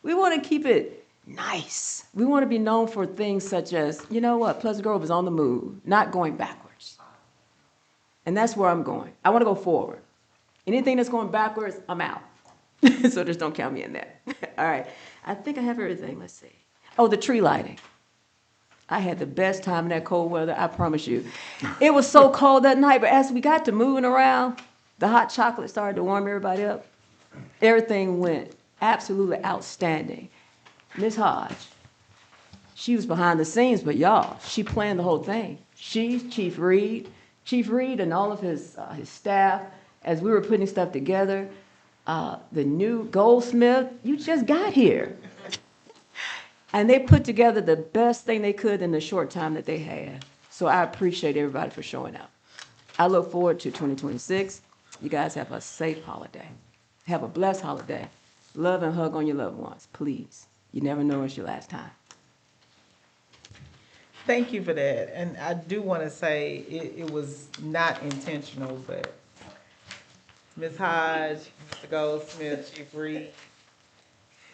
S7: We want to keep it nice. We want to be known for things such as, you know what, Pleasant Grove is on the move, not going backwards. And that's where I'm going. I want to go forward. Anything that's going backwards, I'm out. So just don't count me in that. All right. I think I have everything. Let's see. Oh, the tree lighting. I had the best time in that cold weather, I promise you. It was so cold that night, but as we got to moving around, the hot chocolate started to warm everybody up. Everything went absolutely outstanding. Miss Hodge, she was behind the scenes, but y'all, she planned the whole thing. She, Chief Reed and all of his staff, as we were putting stuff together, the new Goldsmith, you just got here. And they put together the best thing they could in the short time that they had. So I appreciate everybody for showing up. I look forward to 2026. You guys have a safe holiday. Have a blessed holiday. Love and hug on your loved ones, please. You never know it's your last time.
S2: Thank you for that. And I do want to say it was not intentional, but Ms. Hodge, Mr. Goldsmith, Chief Reed,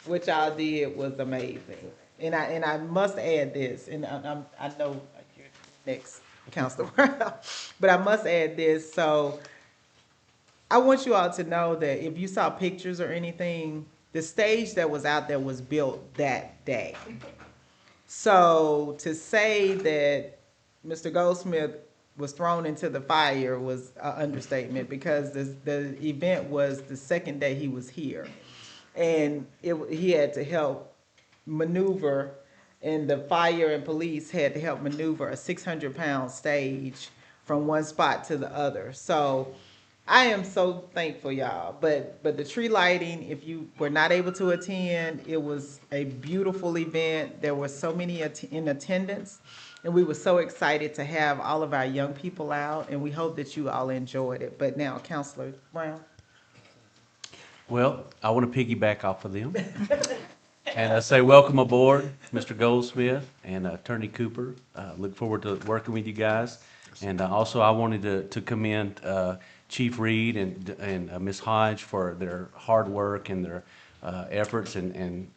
S2: what y'all did was amazing. And I must add this, and I know you're next, Councilor Brown, but I must add this. So I want you all to know that if you saw pictures or anything, the stage that was out there was built that day. So to say that Mr. Goldsmith was thrown into the fire was an understatement, because the event was the second day he was here. And he had to help maneuver, and the fire and police had to help maneuver a 600-pound stage from one spot to the other. So I am so thankful, y'all. But the tree lighting, if you were not able to attend, it was a beautiful event. There were so many in attendance, and we were so excited to have all of our young people out, and we hope that you all enjoyed it. But now, Councilor Brown.
S6: Well, I want to piggyback off of them. And I say welcome aboard, Mr. Goldsmith and Attorney Cooper. Look forward to working with you guys. And also I wanted to commend Chief Reed and Ms. Hodge for their hard work and their efforts, and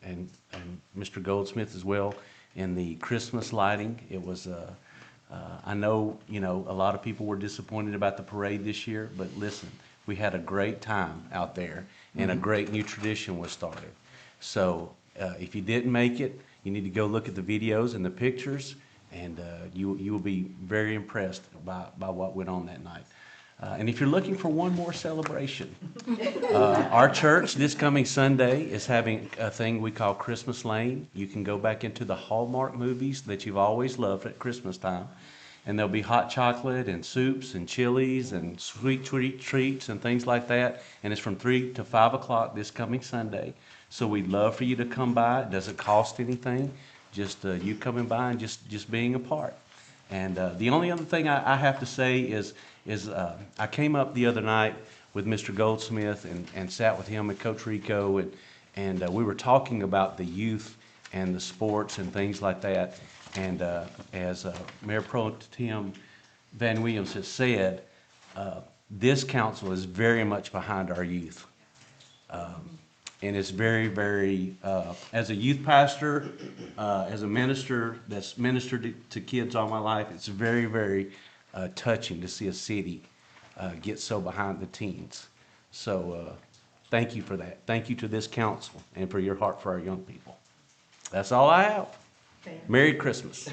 S6: Mr. Goldsmith as well in the Christmas lighting. It was, I know, a lot of people were disappointed about the parade this year, but listen, we had a great time out there, and a great new tradition was started. So if you didn't make it, you need to go look at the videos and the pictures, and you will be very impressed by what went on that night. And if you're looking for one more celebration, our church this coming Sunday is having a thing we call Christmas Lane. You can go back into the Hallmark movies that you've always loved at Christmas time, and there'll be hot chocolate and soups and chilies and sweet treats and things like that. And it's from 3 to 5 o'clock this coming Sunday. So we'd love for you to come by. It doesn't cost anything. Just you coming by and just being a part. And the only other thing I have to say is I came up the other night with Mr. Goldsmith and sat with him and Coach Rico, and we were talking about the youth and the sports and things like that. And as Mayor Pro Tem Van Williams has said, this council is very much behind our youth. And it's very, very, as a youth pastor, as a minister that's ministered to kids all my life, it's very, very touching to see a city get so behind the teens. So thank you for that. Thank you to this council and for your heart for our young people. That's all I have. Merry Christmas.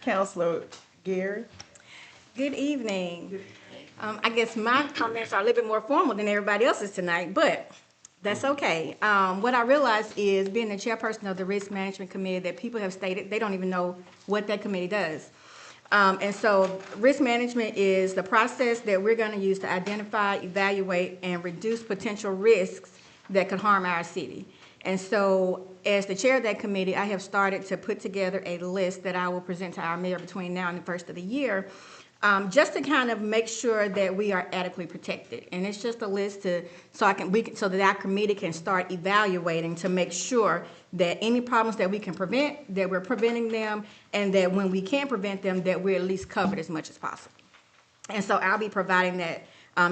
S2: Councilor Gary.
S8: Good evening. I guess my comments are a little bit more formal than everybody else's tonight, but that's okay. What I realized is, being the chairperson of the Risk Management Committee, that people have stated they don't even know what that committee does. And so risk management is the process that we're going to use to identify, evaluate, and reduce potential risks that could harm our city. And so as the chair of that committee, I have started to put together a list that I will present to our mayor between now and the first of the year, just to kind of make sure that we are adequately protected. And it's just a list so that our committee can start evaluating to make sure that any problems that we can prevent, that we're preventing them, and that when we can prevent them, that we're at least covered as much as possible. And so I'll be providing that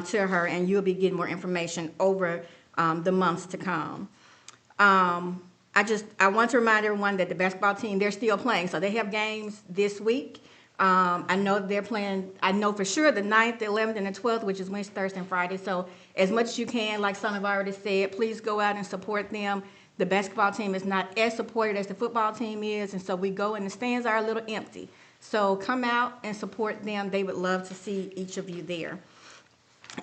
S8: to her, and you'll be getting more information over the months to come. I want to remind everyone that the basketball team, they're still playing, so they have games this week. I know they're playing, I know for sure the 9th, the 11th, and the 12th, which is Wednesday, Thursday, and Friday. So as much as you can, like some have already said, please go out and support them. The basketball team is not as supported as the football team is, and so we go and the stands are a little empty. So come out and support them. They would love to see each of you there.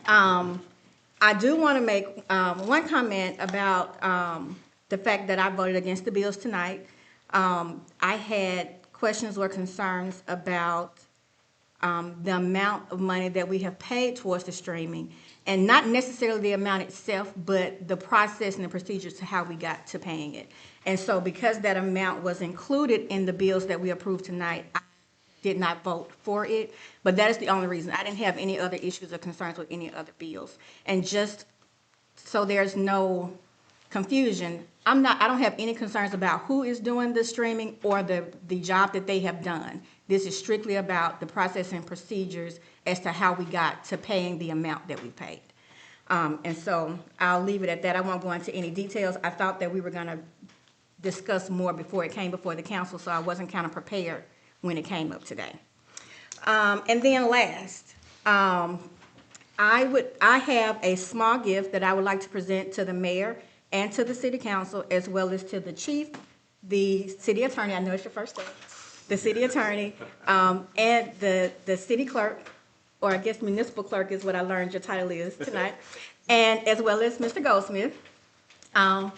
S8: I do want to make one comment about the fact that I voted against the bills tonight. I had questions or concerns about the amount of money that we have paid towards the streaming, and not necessarily the amount itself, but the process and the procedures to how we got to paying it. And so because that amount was included in the bills that we approved tonight, I did not vote for it, but that is the only reason. I didn't have any other issues or concerns with any other bills. And just so there's no confusion, I don't have any concerns about who is doing the streaming or the job that they have done. This is strictly about the process and procedures as to how we got to paying the amount that we paid. And so I'll leave it at that. I won't go into any details. I thought that we were gonna discuss more before it came before the council, so I wasn't kind of prepared when it came up today. And then last, I have a small gift that I would like to present to the mayor and to the city council, as well as to the chief, the city attorney, I know it's your first day, the city attorney, and the city clerk, or I guess municipal clerk is what I learned your title is tonight, and as well as Mr. Goldsmith. And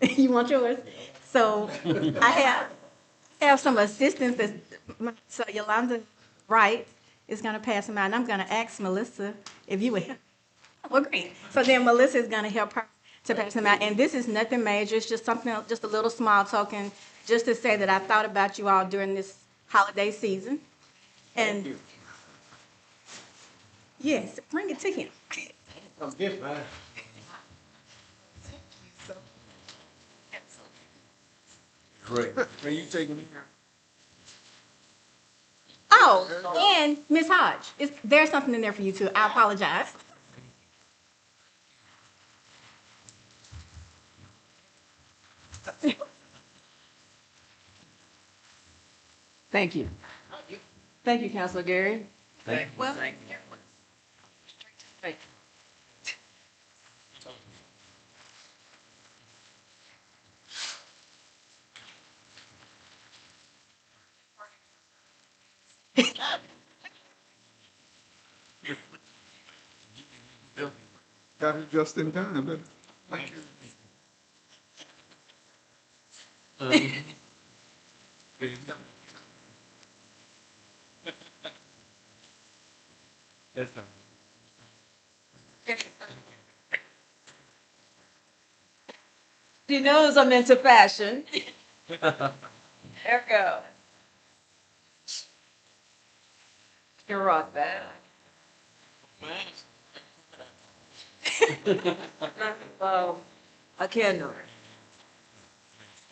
S8: you want yours? So I have some assistants that, so Yolanda Wright is gonna pass them out, and I'm gonna ask Melissa if you would help. Well, great. So then Melissa is gonna help her to pass them out, and this is nothing major, it's just something, just a little small token, just to say that I thought about you all during this holiday season. And yes, bring it to him.
S9: Come get mine.
S12: Great. Are you taking me?
S8: Oh, and Ms. Hodge, there's something in there for you too. I apologize.
S7: Thank you. Thank you, Councilor Gary.
S8: Well,
S7: Thank
S10: Got it just in time, didn't it?
S1: That's all.
S7: She knows I'm into fashion. There we go. You rock that. Oh, a candle.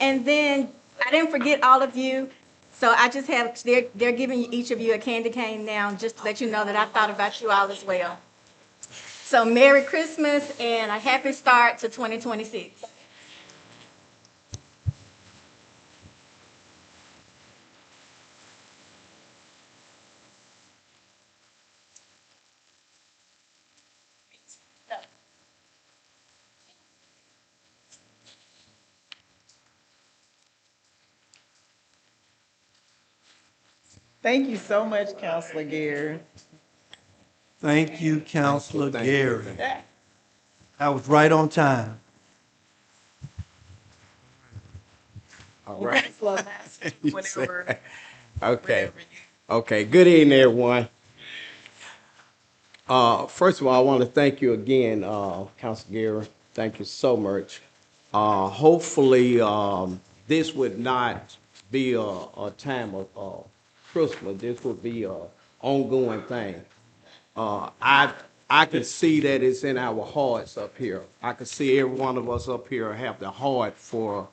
S8: and then I didn't forget all of you. So I just have, they're giving each of you a candy cane now, just to let you know that I thought about you all as well. So Merry Christmas and a happy start to 2026.
S2: Thank you so much, Counselor Gary.
S12: Thank you, Counselor
S3: Thank you.
S12: Gary. I was right on time.
S9: All right.
S2: Whenever.
S9: Okay. Okay, good evening, everyone. First of all, I want to thank you again, Councilor Gary. Thank you so much. Hopefully, this would not be a time of Christmas. This would be a ongoing thing. I can see that it's in our hearts up here. I can see every one of us up here have the heart for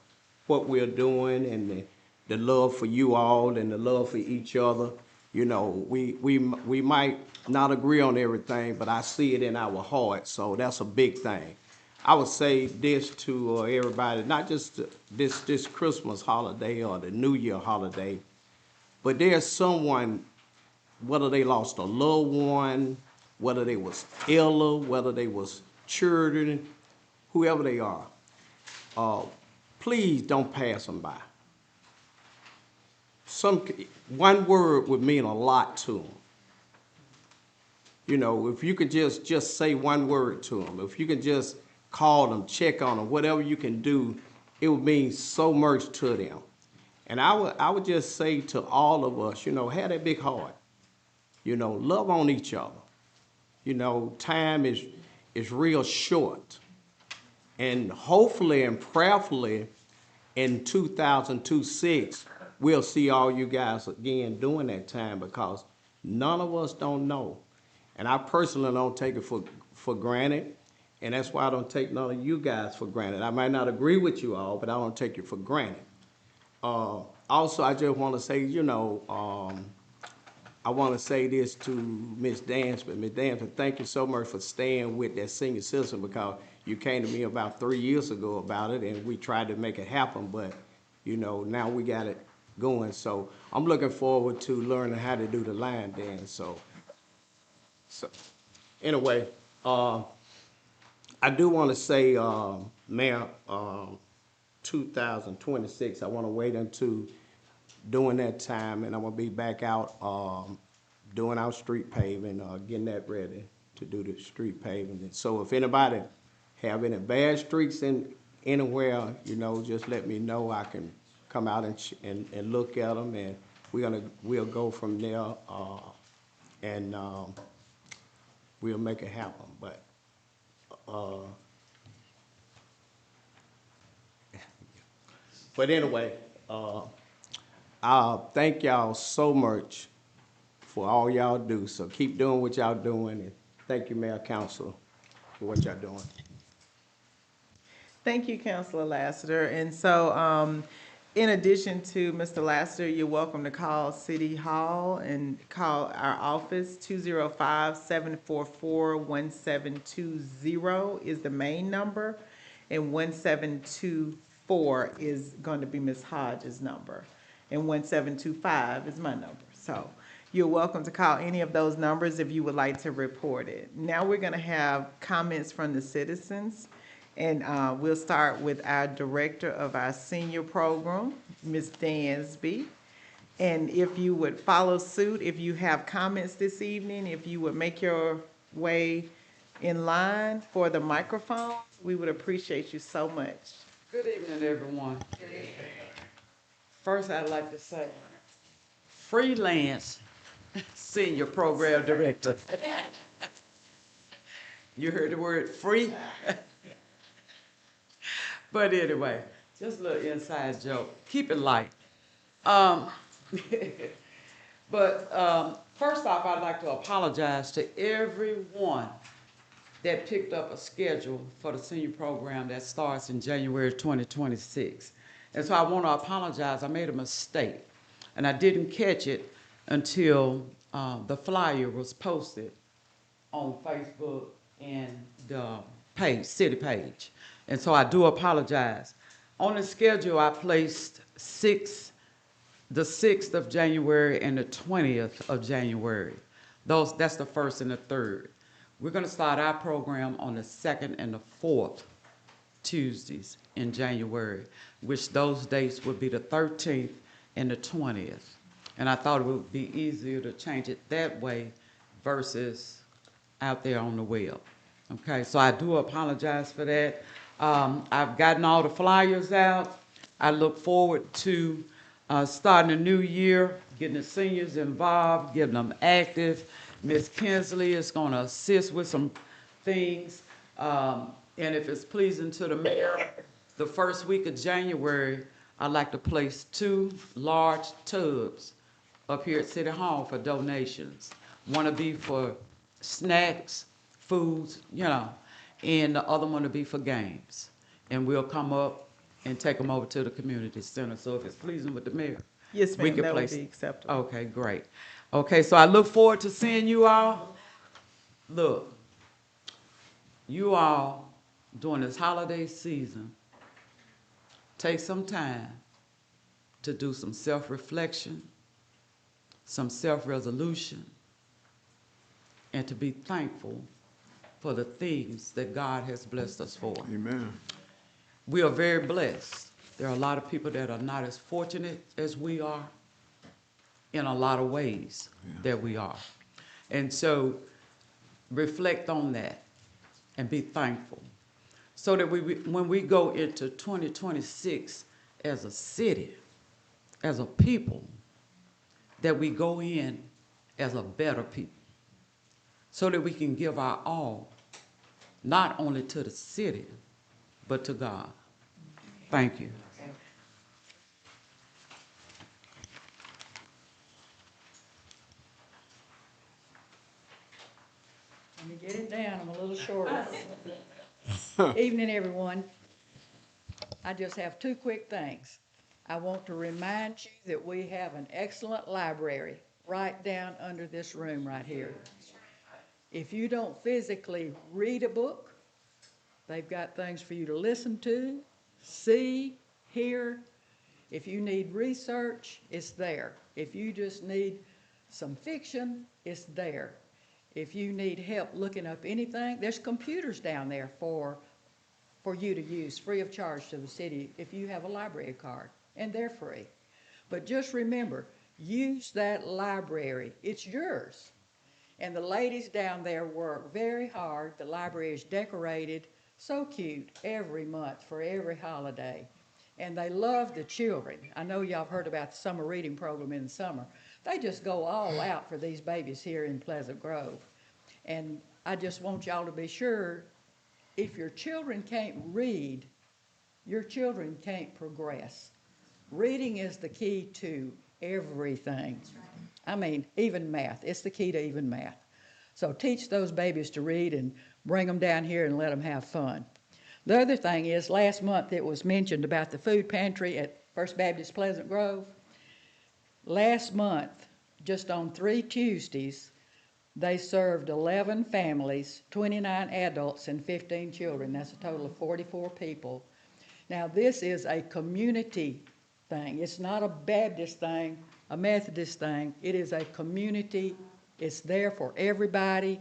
S9: what we're doing and the love for you all and the love for each other. You know, we might not agree on everything, but I see it in our hearts, so that's a big thing. I would say this to everybody, not just this Christmas holiday or the New Year holiday, but there's someone, whether they lost a loved one, whether they was ill, whether they was children, whoever they are, please don't pass them by. One word would mean a lot to them. You know, if you could just say one word to them, if you could just call them, check on them, whatever you can do, it would mean so much to them. And I would just say to all of us, you know, have that big heart. You know, love on each other. You know, time is real short. And hopefully and prayerfully in 2026, we'll see all you guys again during that time, because none of us don't know. And I personally don't take it for granted. And that's why I don't take none of you guys for granted. I might not agree with you all, but I don't take it for granted. Also, I just want to say, you know, I want to say this to Ms. Dansby. Ms. Dansby, thank you so much for staying with that senior citizen, because you came to me about 3 years ago about it, and we tried to make it happen, but, you know, now we got it going. So I'm looking forward to learning how to do the line dance. So anyway, I do want to say, Mayor, 2026, I want to wait until during that time, and I'm going to be back out doing our street paving, getting that ready to do the street paving. And so if anybody have any bad streets anywhere, you know, just let me know. I can come out and look at them, and we'll go from there, and we'll make it happen. But anyway, I thank y'all so much for all y'all do. So keep doing what y'all doing, and thank you, Mayor, Council, for what y'all doing.
S2: Thank you, Councilor Lassiter. And so, in addition to Mr. Lassiter, you're welcome to call City Hall and call our office. 205-744-1720 is the main number, and 1724 is going to be Ms. Hodges' number, and 1725 is my number. So you're welcome to call any of those numbers if you would like to report it. Now we're going to have comments from the citizens. And we'll start with our director of our senior program, Ms. Dansby. And if you would follow suit, if you have comments this evening, if you would make your way in line for the microphone, we would appreciate you so much.
S13: Good evening, everyone. First, I'd like to say, freelance senior program director. You heard the word free? But anyway, just a little inside joke. Keep it light. First off, I'd like to apologize to everyone that picked up a schedule for the senior program that starts in January 2026. And so I want to apologize. I made a mistake, and I didn't catch it until the flyer was posted on Facebook and the city page. And so I do apologize. On the schedule, I placed the 6th of January and the 20th of January. That's the 1st and the 3rd. We're going to start our program on the 2nd and the 4th Tuesdays in January, which those dates would be the 13th and the 20th. And I thought it would be easier to change it that way versus out there on the web. Okay, so I do apologize for that. I've gotten all the flyers out. I look forward to starting a new year, getting the seniors involved, getting them active. Ms. Kinsley is going to assist with some things. And if it's pleasing to the mayor, the first week of January, I'd like to place 2 large tubs up here at City Hall for donations. One will be for snacks, foods, you know, and the other one will be for games. And we'll come up and take them over to the community center. So if it's pleasing with the mayor.
S2: Yes,
S13: we
S2: ma'am,
S13: can
S2: that would
S13: place.
S2: be acceptable.
S13: Okay, great. Okay, so I look forward to seeing you all. Look, you all during this holiday season, take some time to do some self-reflection, some self-resolution, and to be thankful for the things that God has blessed us for.
S10: Amen.
S13: We are very blessed. There are a lot of people that are not as fortunate as we are in a lot of ways that we are. And so reflect on that and be thankful so that when we go into 2026 as a city, as a people, that we go in as a better people so that we can give our all, not only to the city, but to God. Thank you.
S14: Let me get it down, I'm a little short. Evening, everyone. I just have two quick things. I want to remind you that we have an excellent library right down under this room right here. If you don't physically read a book, they've got things for you to listen to, see, hear. If you need research, it's there. If you just need some fiction, it's there. If you need help looking up anything, there's computers down there for you to use free of charge to the city if you have a library card, and they're free. But just remember, use that library. It's yours. And the ladies down there work very hard. The library is decorated so cute every month for every holiday. And they love the children. I know y'all have heard about the summer reading program in the summer. They just go all out for these babies here in Pleasant Grove. And I just want y'all to be sure, if your children can't read, your children can't progress. Reading is the key to everything. I mean, even math. It's the key to even math. So teach those babies to read and bring them down here and let them have fun. The other thing is, last month it was mentioned about the food pantry at First Baptist Pleasant Grove. Last month, just on 3 Tuesdays, they served 11 families, 29 adults, and 15 children. That's a total of 44 people. Now, this is a community thing. It's not a Baptist thing, a Methodist thing. It is a community. It's there for everybody,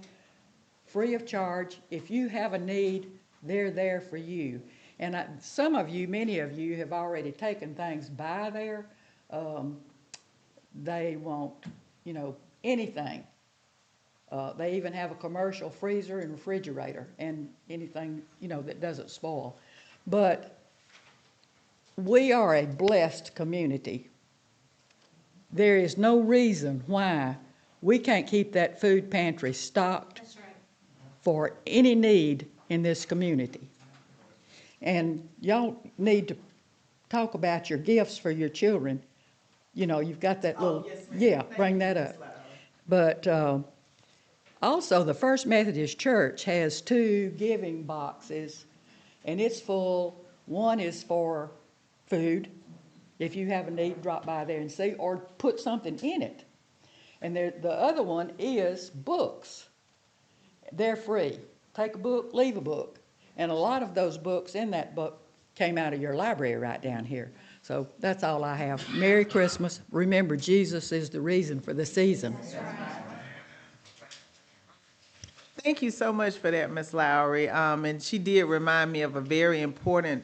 S14: free of charge. If you have a need, they're there for you. And some of you, many of you, have already taken things by there. They want, anything. They even have a commercial freezer and refrigerator and anything, that doesn't spoil. But we are a blessed community. There is no reason why we can't keep that food pantry stocked for any need in this community. And y'all need to talk about your gifts for your children. You've got that little,
S2: yes,
S14: bring that up. But also, the First Methodist Church has 2 giving boxes, and it's full. One is for food. If you have a need, drop by there and see, or put something in it. And the other one is books. They're free. Take a book, leave a book. And a lot of those books in that book came out of your library right down here. So that's all I have. Merry Christmas. Remember, Jesus is the reason for the season.
S2: Thank you so much for that, Ms. Lowry. And she did remind me of a very important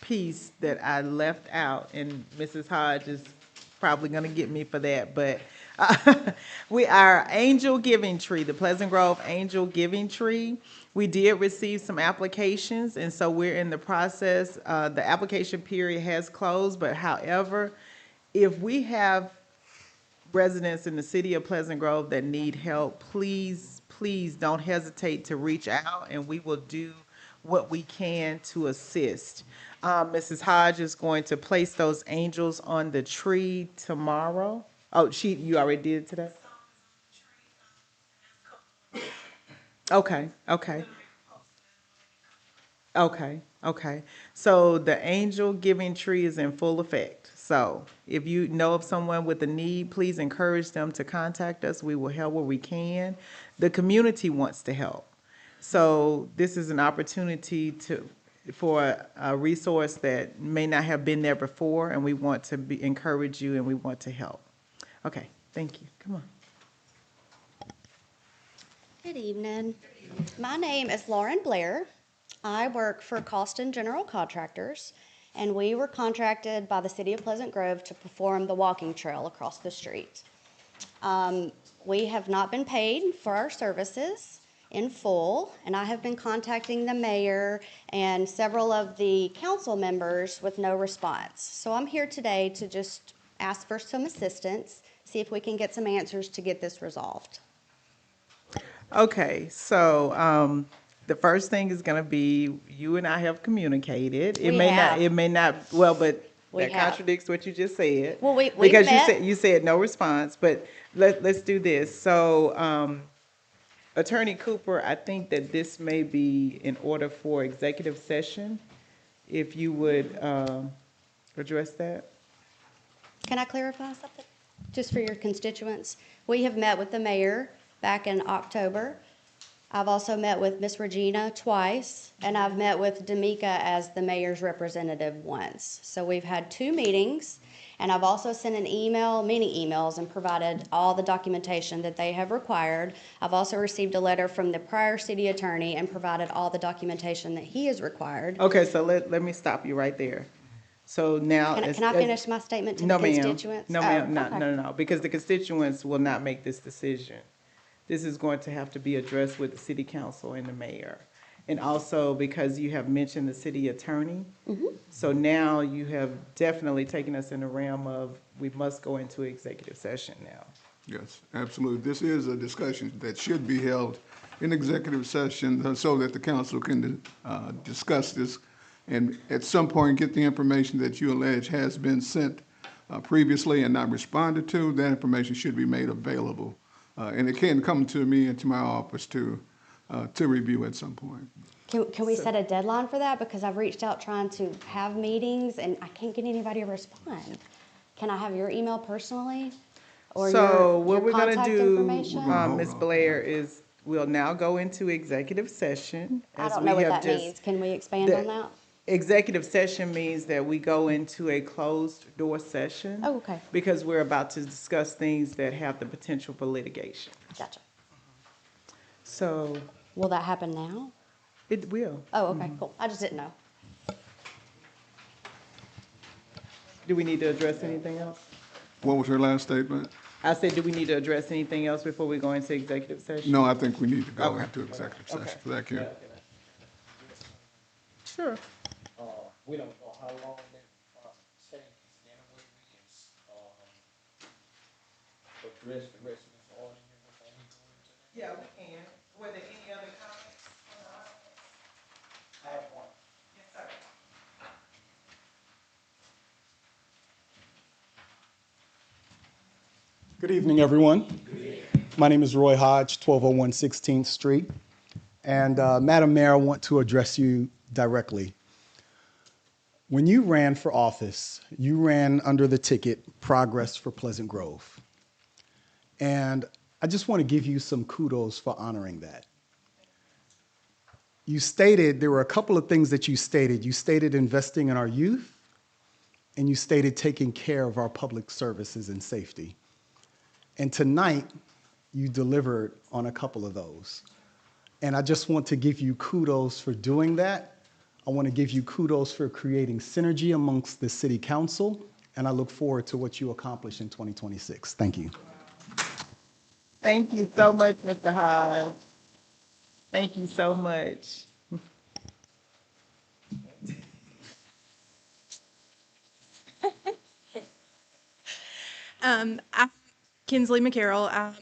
S2: piece that I left out, and Mrs. Hodge is probably going to get me for that, but our Angel Giving Tree, the Pleasant Grove Angel Giving Tree, we did receive some applications, and so we're in the process. The application period has closed, but however, if we have residents in the city of Pleasant Grove that need help, please don't hesitate to reach out, and we will do what we can to assist. Mrs. Hodge is going to place those angels on the tree tomorrow. Oh, you already did it today? Okay. So the angel giving tree is in full effect. So if you know of someone with a need, please encourage them to contact us. We will help where we can. The community wants to help. So this is an opportunity for a resource that may not have been there before, and we want to encourage you and we want to help. Okay, thank you. Come on.
S15: Good evening. My name is Lauren Blair. I work for Costin General Contractors, and we were contracted by the City of Pleasant Grove to perform the walking trail across the street. We have not been paid for our services in full, and I have been contacting the mayor and several of the council members with no response. So I'm here today to just ask for some assistance, see if we can get some answers to get this resolved.
S2: Okay, so the first thing is going to be you and I have communicated. It may not. Well, but that contradicts what you just said.
S15: Well,
S2: because you said no response. But let's do this. So, Attorney Cooper, I think that this may be in order for executive session. If you would address that.
S15: Can I clarify something? Just for your constituents, we have met with the mayor back in October. I've also met with Miss Regina twice, and I've met with D'Amica as the mayor's representative once. So we've had 2 meetings, and I've also sent an email, many emails, and provided all the documentation that they have required. I've also received a letter from the prior city attorney and provided all the documentation that he has required.
S2: Okay, so let me stop you right there. So now,
S15: Can I finish my statement to the constituents?
S2: No, ma'am, no, because the constituents will not make this decision. This is going to have to be addressed with the city council and the mayor. And also because you have mentioned the city attorney. So now you have definitely taken us in the realm of we must go into executive session now.
S10: Yes, absolutely. This is a discussion that should be held in executive session so that the council can discuss this and at some point get the information that you allege has been sent previously and not responded to. That information should be made available. And it can come to me and to my office to review at some point.
S15: Can we set a deadline for that? Because I've reached out trying to have meetings and I can't get anybody to respond. Can I have your email personally? Or
S2: so
S15: your
S2: what we're going to
S15: do,
S2: Ms. Blair, is we'll now go into executive session.
S15: I don't know what that means. Can we expand on that?
S2: Executive session means that we go into a closed door session.
S15: Oh, okay.
S2: Because we're about to discuss things that have the potential for litigation.
S15: Gotcha.
S2: So.
S15: Will that happen now?
S2: It will.
S15: Oh, okay, cool. I just didn't know.
S2: Do we need to address anything else?
S10: What was her last statement?
S2: I said, do we need to address anything else before we go into executive session?
S10: No, I think we need to go into executive session. Thank you.
S2: Sure.
S3: We don't know how long that change is anyway. We can address the rest of this ordinance before we go into that.
S2: Yeah, we can. Were there any other comments?
S3: I have one.
S2: Yes, sir.
S16: Good evening, everyone. My name is Roy Hodge, 1201 16th Street. And Madam Mayor, I want to address you directly. When you ran for office, you ran under the ticket Progress for Pleasant Grove. And I just want to give you some kudos for honoring that. You stated, there were a couple of things that you stated. You stated investing in our youth, and you stated taking care of our public services and safety. And tonight, you delivered on a couple of those. And I just want to give you kudos for doing that. I want to give you kudos for creating synergy amongst the city council, and I look forward to what you accomplish in 2026. Thank you.
S2: Thank you so much, Mr. Hodge. Thank you so much.
S17: I'm Kinsley McCarroll. I'm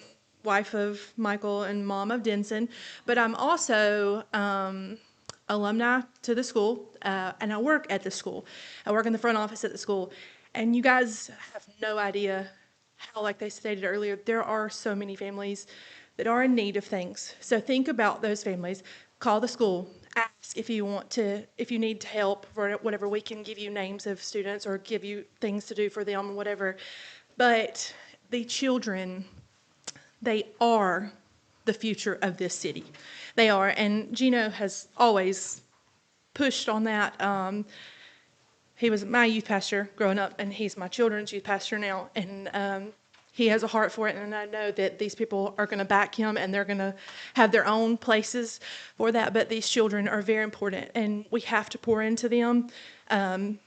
S17: wife of Michael and mom of Denson, but I'm also alumni to the school, and I work at the school. I work in the front office at the school, and you guys have no idea how, like they stated earlier, there are so many families that are in need of things. So think about those families. Call the school. Ask if you need help or whatever. We can give you names of students or give you things to do for them or whatever. But the children, they are the future of this city. They are, and Gino has always pushed on that. He was my youth pastor growing up, and he's my children's youth pastor now. And he has a heart for it, and I know that these people are going to back him, and they're going to have their own places for that. But these children are very important, and we have to pour into them.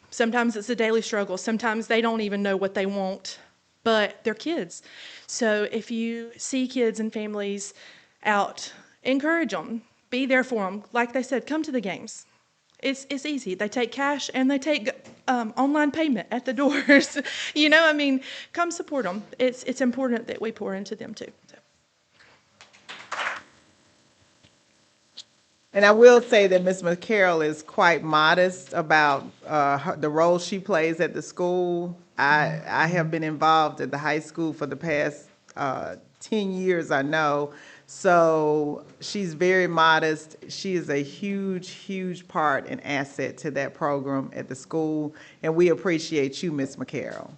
S17: Sometimes it's a daily struggle. Sometimes they don't even know what they want, but they're kids. So if you see kids and families out, encourage them. Be there for them. Like they said, come to the games. It's easy. They take cash and they take online payment at the doors. You know, I mean, come support them. It's important that we pour into them too. So.
S2: And I will say that Ms. McCarroll is quite modest about the role she plays at the school. I have been involved at the high school for the past 10 years, I know. So she's very modest. She is a huge, huge part and asset to that program at the school, and we appreciate you, Ms. McCarroll.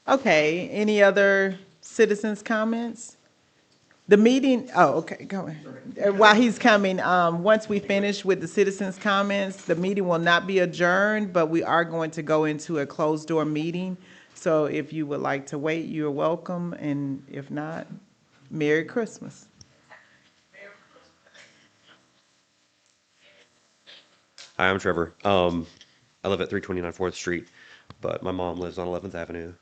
S2: Okay, any other citizens' comments? The meeting, oh, okay, go ahead. While he's coming, once we finish with the citizens' comments, the meeting will not be adjourned, but we are going to go into a closed-door meeting. So if you would like to wait, you're welcome, and if not, Merry Christmas.
S18: Hi, I'm Trevor. I live at 329 4th Street, but my mom lives on 11th Avenue.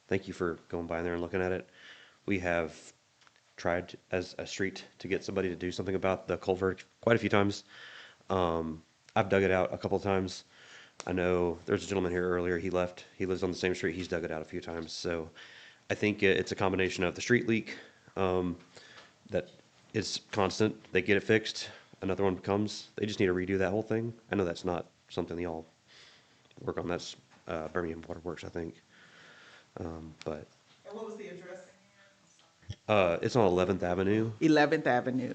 S18: Thank you for going by there and looking at it. We have tried as a street to get somebody to do something about the culvert quite a few times. I've dug it out a couple of times. I know there's a gentleman here earlier, he left. He lives on the same street, he's dug it out a few times. So I think it's a combination of the street leak that is constant. They get it fixed, another one comes. They just need to redo that whole thing. I know that's not something y'all work on. That's Birmingham Water Works, I think. But.
S2: And what was the address
S18: It's on 11th Avenue.
S2: 11th Avenue.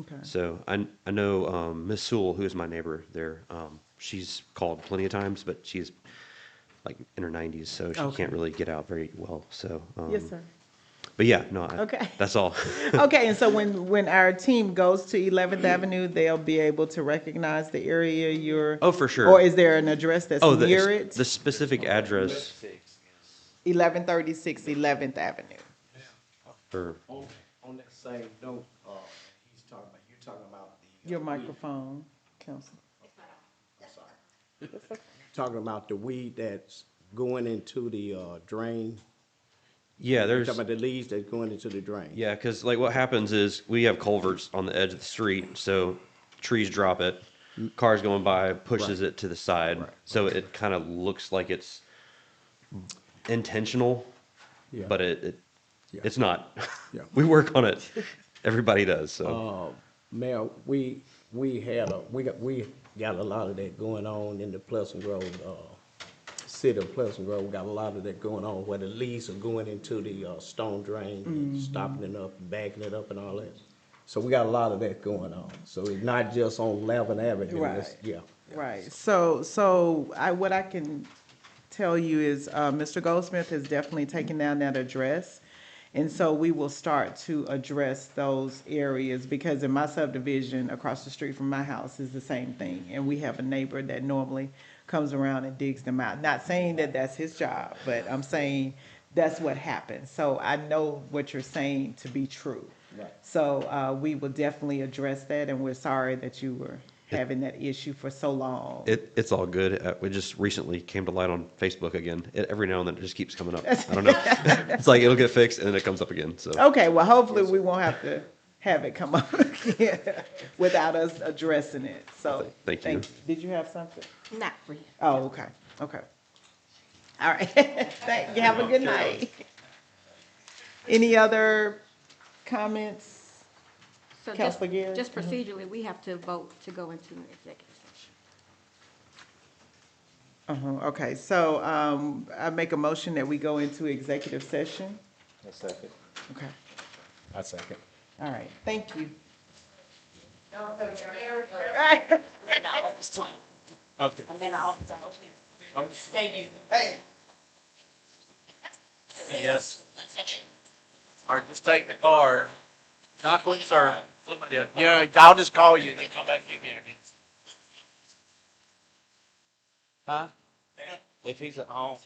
S2: Okay.
S18: So I know Miss Sewell, who is my neighbor there. She's called plenty of times, but she's like in her 90s, so she can't really get out very well. So
S2: Yes, sir.
S18: But yeah, no.
S2: Okay.
S18: That's all.
S2: Okay, and so when our team goes to 11th Avenue, they'll be able to recognize the area you're.
S18: Oh, for sure.
S2: Or is there an address that's near it?
S18: The specific address.
S2: 1136 11th Avenue.
S18: Or
S9: On that same note, you're talking about the.
S2: Your microphone, Council.
S9: I'm sorry. You're talking about the weed that's going into the drain?
S18: Yeah,
S9: You're
S18: there's.
S9: talking about the leaves that's going into the drain?
S18: Yeah, because like what happens is we have culverts on the edge of the street, so trees drop it, cars going by pushes it to the side, so it kind of looks like it's intentional, but it's not.
S9: Yeah.
S18: We work on it. Everybody does. So.
S9: Mayor, we got a lot of that going on in the Pleasant Grove, city of Pleasant Grove. We got a lot of that going on where the leaves are going into the stone drain, and stopping it up, backing it up and all that. So we got a lot of that going on. So it's not just on 11th Avenue.
S2: Right.
S9: Yeah.
S2: Right. So what I can tell you is Mr. Goldsmith has definitely taken down that address. And so we will start to address those areas, because in my subdivision across the street from my house is the same thing. And we have a neighbor that normally comes around and digs them out. Not saying that that's his job, but I'm saying that's what happens. So I know what you're saying to be true.
S9: Right.
S2: So we will definitely address that, and we're sorry that you were having that issue for so long.
S18: It's all good. We just recently came to light on Facebook again. Every now and then it just keeps coming up. I don't know. It's like it'll get fixed and then it comes up again. So.
S2: Okay, well, hopefully we won't have to have it come up again without us addressing it. So
S18: Thank you.
S2: Did you have something?
S8: Not for you.
S2: Oh, okay, okay. All right. Thank you. Have a good night. Any other comments?
S8: So
S2: Councilor Gary?
S8: just procedurally, we have to vote to go into an executive session.
S2: Okay, so I make a motion that we go into executive session.
S9: A second.
S2: Okay,
S9: I second.
S2: all right, thank you.
S1: Okay. Thank you. Hey. Yes. Or just take the card. Not with or somebody else. Yeah, I'll just call you and then come back and get me.
S6: Huh? If he's at home.